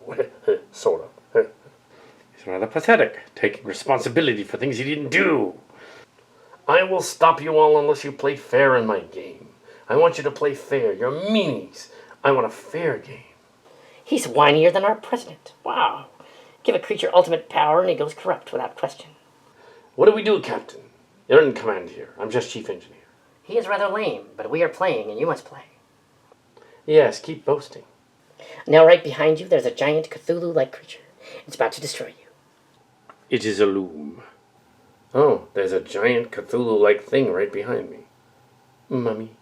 [SPEAKER 2] Sort of. He's rather pathetic, taking responsibility for things he didn't do. I will stop you all unless you play fair in my game. I want you to play fair. You're meanies. I want a fair game.
[SPEAKER 1] He's whinier than our president. Wow. Give a creature ultimate power and he goes corrupt without question.
[SPEAKER 2] What do we do, Captain? You're in command here. I'm just chief engineer.
[SPEAKER 1] He is rather lame, but we are playing and you must play.
[SPEAKER 2] Yes, keep boasting.
[SPEAKER 1] Now right behind you there's a giant Cthulhu-like creature. It's about to destroy you.
[SPEAKER 2] It is a loom. Oh, there's a giant Cthulhu-like thing right behind me. Mummy.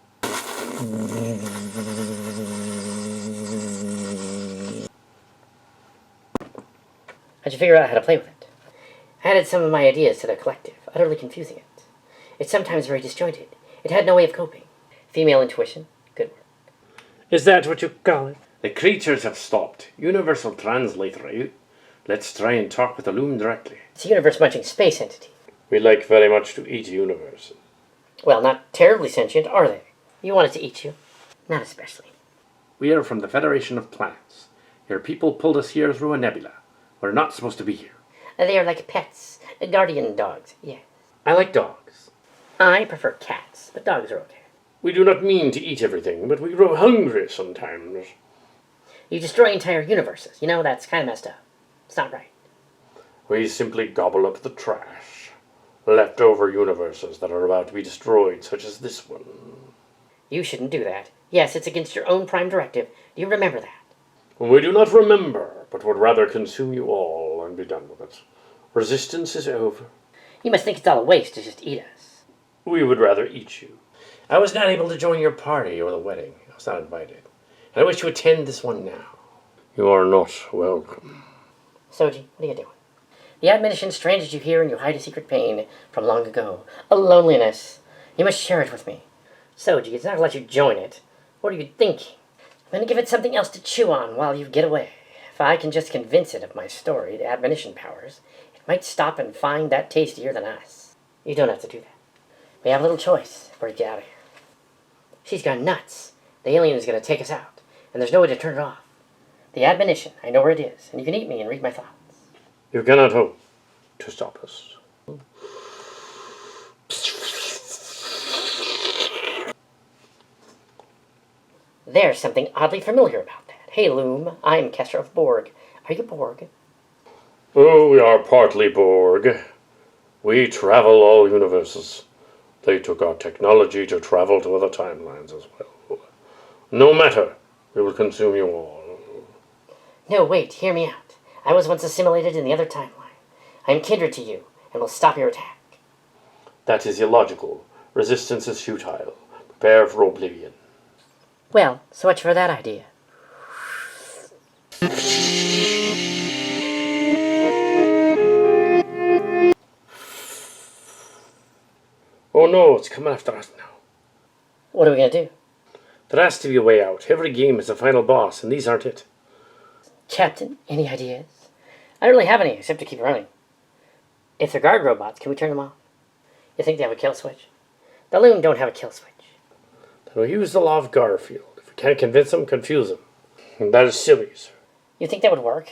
[SPEAKER 1] How'd you figure out how to play with it? I added some of my ideas to the collective, utterly confusing it. It's sometimes very disjointed. It had no way of coping. Female intuition, good work.
[SPEAKER 2] Is that what you call it? The creatures have stopped. Universal translator out. Let's try and talk with the loom directly.
[SPEAKER 1] It's a universe-munching space entity.
[SPEAKER 2] We like very much to eat universes.
[SPEAKER 1] Well, not terribly sentient, are they? You want it to eat you? Not especially.
[SPEAKER 2] We are from the Federation of Planets. Your people pulled us here through a nebula. We're not supposed to be here.
[SPEAKER 1] They are like pets. Guardian dogs, yes.
[SPEAKER 2] I like dogs.
[SPEAKER 1] I prefer cats, but dogs are okay.
[SPEAKER 2] We do not mean to eat everything, but we grow hungry sometimes.
[SPEAKER 1] You destroy entire universes. You know, that's kind of messed up. It's not right.
[SPEAKER 2] We simply gobble up the trash. Leftover universes that are about to be destroyed, such as this one.
[SPEAKER 1] You shouldn't do that. Yes, it's against your own prime directive. Do you remember that?
[SPEAKER 2] We do not remember, but would rather consume you all and be done with it. Resistance is over.
[SPEAKER 1] You must think it's all a waste to just eat us.
[SPEAKER 2] We would rather eat you. I was not able to join your party or the wedding. I was not invited. And I wish to attend this one now. You are not welcome.
[SPEAKER 1] Soji, what are you doing? The admonition stranded you here and you hide a secret pain from long ago. A loneliness. You must share it with me. Soji, it's not going to let you join it. What are you thinking? I'm going to give it something else to chew on while you get away. If I can just convince it of my story, the admonition powers, it might stop and find that tastier than us. You don't have to do that. We have a little choice before you get out of here. She's gone nuts. The alien is going to take us out, and there's no way to turn it off. The admonition, I know where it is, and you can eat me and read my thoughts.
[SPEAKER 2] You cannot hope to stop us.
[SPEAKER 1] There's something oddly familiar about that. Hey, Loom, I'm Kester of Borg. Are you Borg?
[SPEAKER 2] Oh, we are partly Borg. We travel all universes. They took our technology to travel to other timelines as well. No matter, we will consume you all.
[SPEAKER 1] No, wait, hear me out. I was once assimilated in the other timeline. I am kindred to you, and will stop your attack.
[SPEAKER 2] That is illogical. Resistance is futile. Prepare for oblivion.
[SPEAKER 1] Well, so much for that idea.
[SPEAKER 2] Oh no, it's coming after us now.
[SPEAKER 1] What are we going to do?
[SPEAKER 2] There has to be a way out. Every game is a final boss, and these aren't it.
[SPEAKER 1] Captain, any ideas? I don't really have any, except to keep running. If they're guard robots, can we turn them off? You think they have a kill switch? The Loom don't have a kill switch.
[SPEAKER 2] Then we'll use the law of Garfield. If we can't convince them, confuse them. And that is silly, sir.
[SPEAKER 1] You think that would work?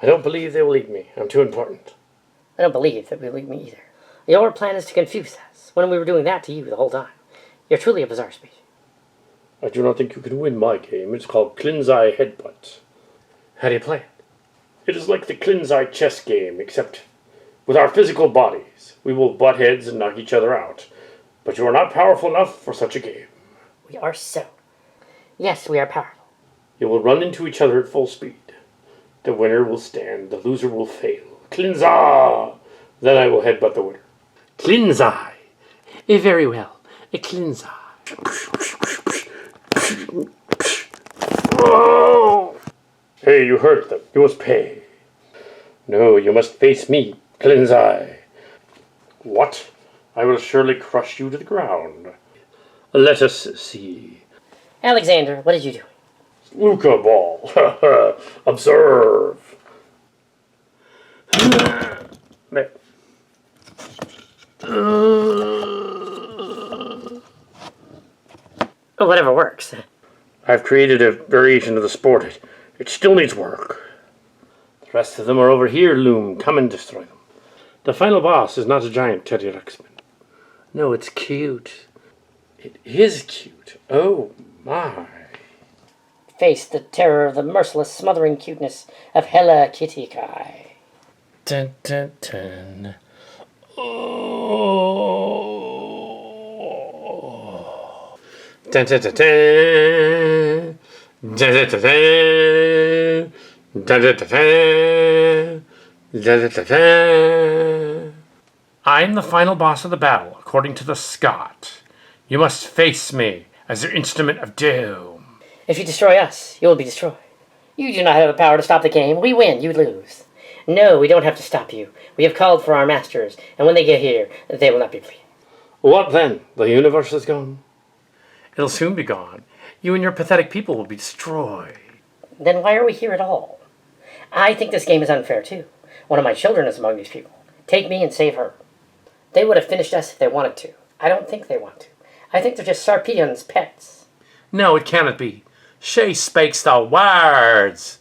[SPEAKER 2] I don't believe they will eat me. I'm too important.
[SPEAKER 1] I don't believe that will eat me either. Your plan is to confuse us, when we were doing that to you the whole time. You're truly a bizarre species.
[SPEAKER 2] I do not think you can win my game. It's called Clinzai Headbutt. How do you play it? It is like the Clinzai chess game, except with our physical bodies. We will butt heads and knock each other out. But you are not powerful enough for such a game.
[SPEAKER 1] We are so. Yes, we are powerful.
[SPEAKER 2] You will run into each other at full speed. The winner will stand, the loser will fail. Clinzai! Then I will headbutt the winner. Clinzai! Very well. A Clinzai. Oh! Hey, you hurt them. You must pay. No, you must face me, Glynn's eye. What? I will surely crush you to the ground. Let us see.
[SPEAKER 1] Alexander, what did you do?
[SPEAKER 2] Luca ball. Observe.
[SPEAKER 1] Whatever works.
[SPEAKER 2] I've created a variation of the sport. It still needs work. The rest of them are over here, Loom. Come and destroy them. The final boss is not a giant Teddy Ruxpin. No, it's cute. It is cute. Oh, my.
[SPEAKER 1] Face the terror of the merciless, smothering cuteness of Hella Kitty Kai.
[SPEAKER 2] Dun, dun, dun. Oh. Dun, dun, dun, dun. Dun, dun, dun, dun. Dun, dun, dun, dun. Dun, dun, dun, dun. I'm the final boss of the battle, according to the Scot. You must face me as your instrument of doom.
[SPEAKER 1] If you destroy us, you will be destroyed. You do not have the power to stop the game. We win, you lose. No, we don't have to stop you. We have called for our masters, and when they get here, they will not be pleased.
[SPEAKER 2] What then? The universe is gone? It'll soon be gone. You and your pathetic people will be destroyed.
[SPEAKER 1] Then why are we here at all? I think this game is unfair, too. One of my children is among these people. Take me and save her. They would have finished us if they wanted to. I don't think they want to. I think they're just Sarpedon's pets.
[SPEAKER 2] No, it cannot be. She speaks the words.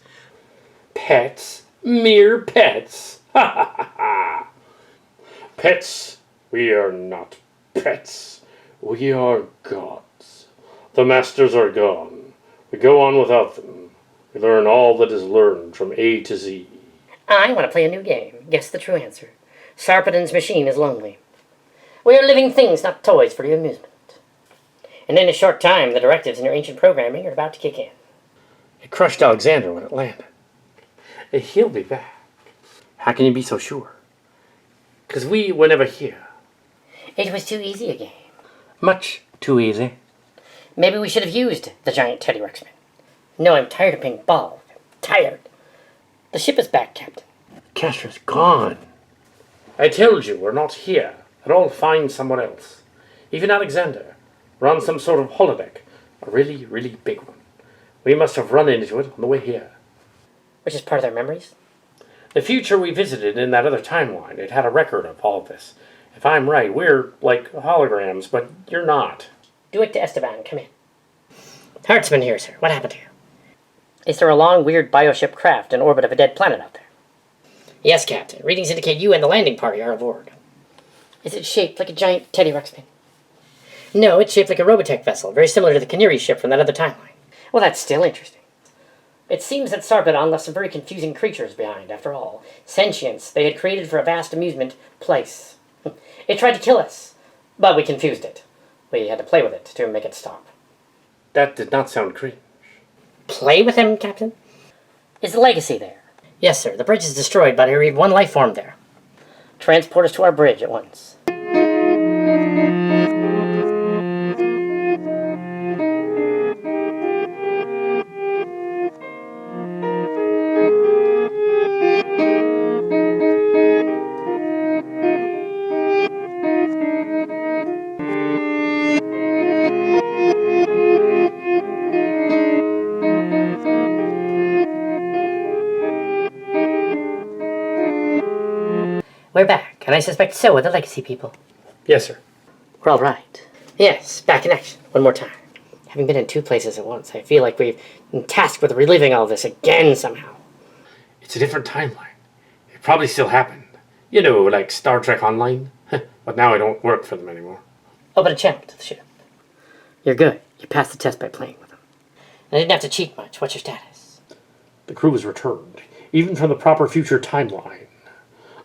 [SPEAKER 2] Pets? Mere pets? Ha ha ha! Pets? We are not pets. We are gods. The masters are gone. We go on without them. We learn all that is learned from A to Z.
[SPEAKER 1] I want to play a new game. Guess the true answer. Sarpedon's machine is lonely. We are living things, not toys for your amusement. And in a short time, the directives in your ancient programming are about to kick in.
[SPEAKER 2] It crushed Alexander when it landed. He'll be back. How can you be so sure? Because we were never here.
[SPEAKER 1] It was too easy a game.
[SPEAKER 2] Much too easy.
[SPEAKER 1] Maybe we should have used the giant Teddy Ruxpin. No, I'm tired of being bald. I'm tired. The ship is back, Captain.
[SPEAKER 2] Castra's gone. I told you we're not here. I'd all find someone else. Even Alexander. We're on some sort of holodeck. A really, really big one. We must have run into it on the way here.
[SPEAKER 1] Which is part of their memories?
[SPEAKER 2] The future we visited in that other timeline, it had a record of all of this. If I'm right, we're like holograms, but you're not.
[SPEAKER 1] Do it to Esteban. Come in. Hartzman here, sir. What happened to you? Is there a long, weird bioship craft in orbit of a dead planet out there? Yes, Captain. Readings indicate you and the landing party are aboard. Is it shaped like a giant Teddy Ruxpin? No, it's shaped like a Robotech vessel, very similar to the Canary ship from that other timeline. Well, that's still interesting. It seems that Sarpedon left some very confusing creatures behind, after all. Sentience they had created for a vast amusement place. It tried to kill us, but we confused it. We had to play with it to make it stop.
[SPEAKER 2] That did not sound cringe.
[SPEAKER 1] Play with him, Captain? Is the legacy there? Yes, sir. The bridge is destroyed, but I read one life form there. Transport us to our bridge at once. We're back, and I suspect so are the legacy people.
[SPEAKER 2] Yes, sir.
[SPEAKER 1] We're all right. Yes, back in action. One more time. Having been in two places at once, I feel like we've been tasked with reliving all this again somehow.
[SPEAKER 2] It's a different timeline. It probably still happened. You know, like Star Trek Online. But now I don't work for them anymore.
[SPEAKER 1] Open a channel to the ship. You're good. You passed the test by playing with them. I didn't have to cheat much. What's your status?
[SPEAKER 2] The crew was returned, even from the proper future timeline.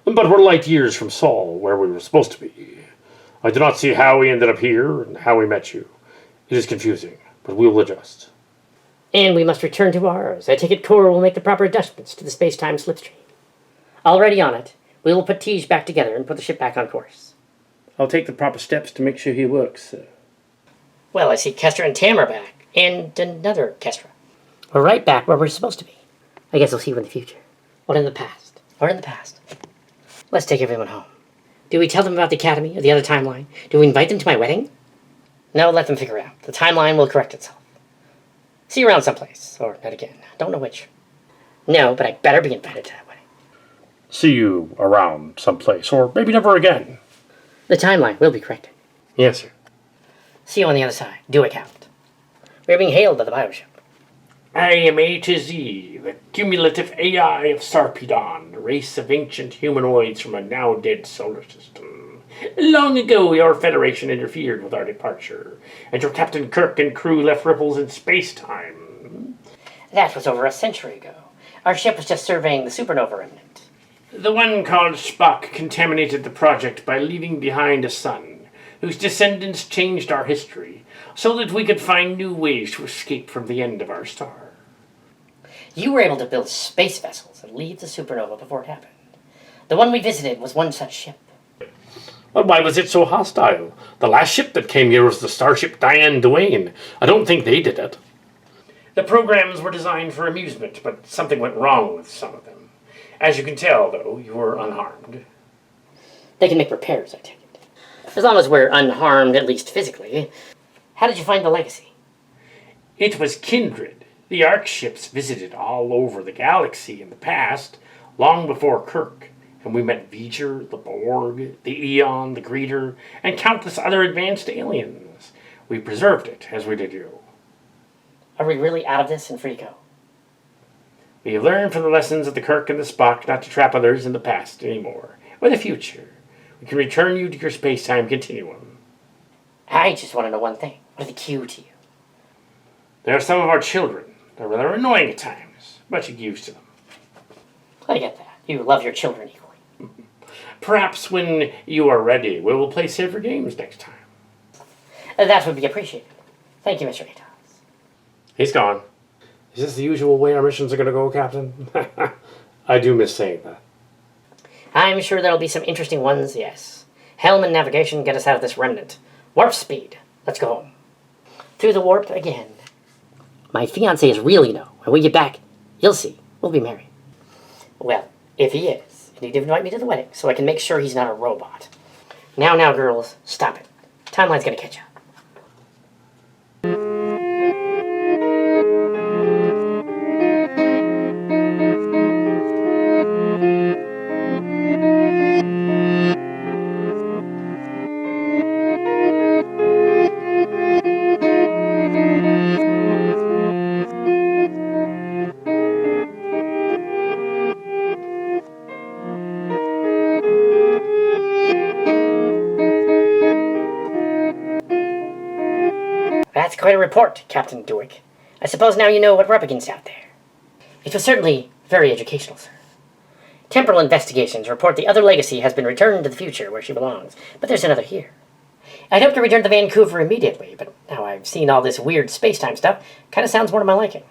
[SPEAKER 2] But we're light years from Sol, where we were supposed to be. I do not see how we ended up here and how we met you. It is confusing, but we will adjust.
[SPEAKER 1] And we must return to ours. I take it Cora will make the proper adjustments to the space-time slipstream. Already on it, we will put Tej back together and put the ship back on course.
[SPEAKER 2] I'll take the proper steps to make sure he works, sir.
[SPEAKER 1] Well, I see Kestra and Tam are back. And another Kestra. We're right back where we're supposed to be. I guess we'll see you in the future. Or in the past. Or in the past. Let's take everyone home. Do we tell them about the Academy or the other timeline? Do we invite them to my wedding? No, let them figure it out. The timeline will correct itself. See you around someplace. Or not again. Don't know which. No, but I better be invited to that wedding.
[SPEAKER 2] See you around someplace, or maybe never again.
[SPEAKER 1] The timeline will be corrected.
[SPEAKER 2] Yes, sir.
[SPEAKER 1] See you on the other side. Do account. We're being hailed by the bioship.
[SPEAKER 2] I am A to Z, the cumulative AI of Sarpedon, a race of ancient humanoids from a now-dead solar system. Long ago, your Federation interfered with our departure, and your Captain Kirk and crew left ripples in space-time.
[SPEAKER 1] That was over a century ago. Our ship was just surveying the supernova remnant.
[SPEAKER 2] The one called Spock contaminated the project by leaving behind a son, whose descendants changed our history, so that we could find new ways to escape from the end of our star.
[SPEAKER 1] You were able to build space vessels and leave the supernova before it happened. The one we visited was one such ship.
[SPEAKER 2] Well, why was it so hostile? The last ship that came here was the Starship Duane. I don't think they did it. The programs were designed for amusement, but something went wrong with some of them. As you can tell, though, you were unharmed.
[SPEAKER 1] They can make repairs, I take it. As long as we're unharmed, at least physically. How did you find the legacy?
[SPEAKER 2] It was kindred. The Ark ships visited all over the galaxy in the past, long before Kirk, and we met V'ger, the Borg, the Eon, the Greeter, and countless other advanced aliens. We preserved it, as we did you.
[SPEAKER 1] Are we really out of this and free to go?
[SPEAKER 2] We have learned from the lessons of the Kirk and the Spock not to trap others in the past anymore, or the future. We can return you to your space-time continuum.
[SPEAKER 1] I just want to know one thing. What are the Q to you?
[SPEAKER 2] They are some of our children. They're rather annoying at times, but you get used to them.
[SPEAKER 1] I get that. You love your children equally.
[SPEAKER 2] Perhaps when you are ready, we will play safer games next time.
[SPEAKER 1] That would be appreciated. Thank you, Mr. Atos.
[SPEAKER 2] He's gone. Is this the usual way our missions are going to go, Captain? I do miss saying that.
[SPEAKER 1] I'm sure there'll be some interesting ones, yes. Helm and navigation get us out of this remnant. Warp speed. Let's go home. Through the warp again. My fiancé is really no. When we get back, you'll see. We'll be married. Well, if he is, you need to invite me to the wedding so I can make sure he's not a robot. Now, girls, stop it. Timeline's gonna catch up. That's quite a report, Captain Dewick. I suppose now you know what we're up against out there. It was certainly very educational, sir. Temporal investigations report the other legacy has been returned to the future where she belongs, but there's another here. I'd hope to return to Vancouver immediately, but now I've seen all this weird space-time stuff, kind of sounds more to my liking.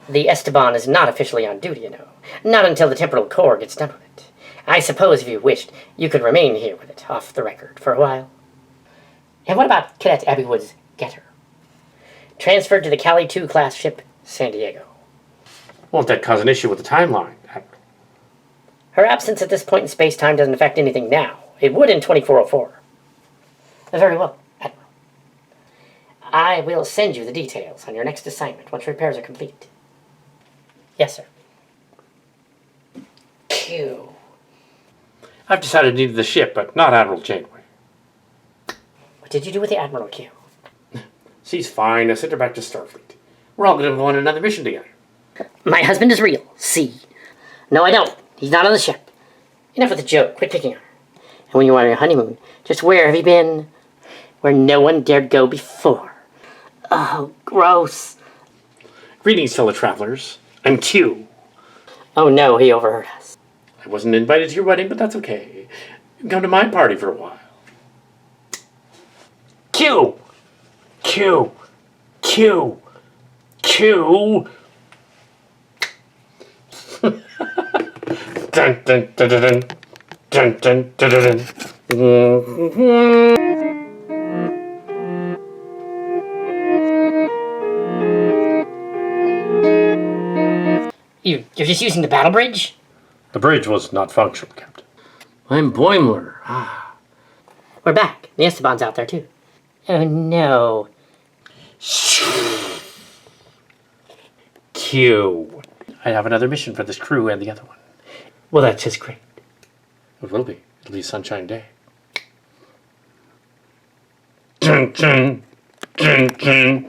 [SPEAKER 1] The Esteban is not officially on duty, you know. Not until the temporal core gets done with it. I suppose if you wished, you could remain here with it, off the record, for a while. And what about Cadet Abby Wood's Getter? Transferred to the Cali 2 class ship, San Diego.
[SPEAKER 2] Won't that cause an issue with the timeline?
[SPEAKER 1] Her absence at this point in space-time doesn't affect anything now. It would in 2404. Very well, Admiral. I will send you the details on your next assignment once repairs are complete. Yes, sir. Q.
[SPEAKER 2] I've decided to need the ship, but not Admiral Janeway.
[SPEAKER 1] What did you do with the Admiral Q?
[SPEAKER 2] She's fine. I sent her back to Starfleet. We're all going to go on another mission together.
[SPEAKER 1] My husband is real. See. No, I don't. He's not on the ship. Enough with the joke. Quit picking on her. And when you were on your honeymoon, just where have you been? Where no one dared go before. Oh, gross.
[SPEAKER 2] Greetings, fellow travelers. I'm Q.
[SPEAKER 1] Oh no, he overheard us.
[SPEAKER 2] I wasn't invited to your wedding, but that's okay. You can come to my party for a while. Q! Q! Q! Q! Dun dun dun dun dun dun dun dun dun.
[SPEAKER 1] You're just using the battle bridge?
[SPEAKER 2] The bridge was not functional, Captain.
[SPEAKER 1] I'm Boimler. Ah. We're back. The Esteban's out there, too. Oh, no.
[SPEAKER 2] Q. I have another mission for this crew and the other one.
[SPEAKER 1] Well, that's just great.
[SPEAKER 2] It will be. It'll be Sunshine Day. Dun, dun, dun, dun.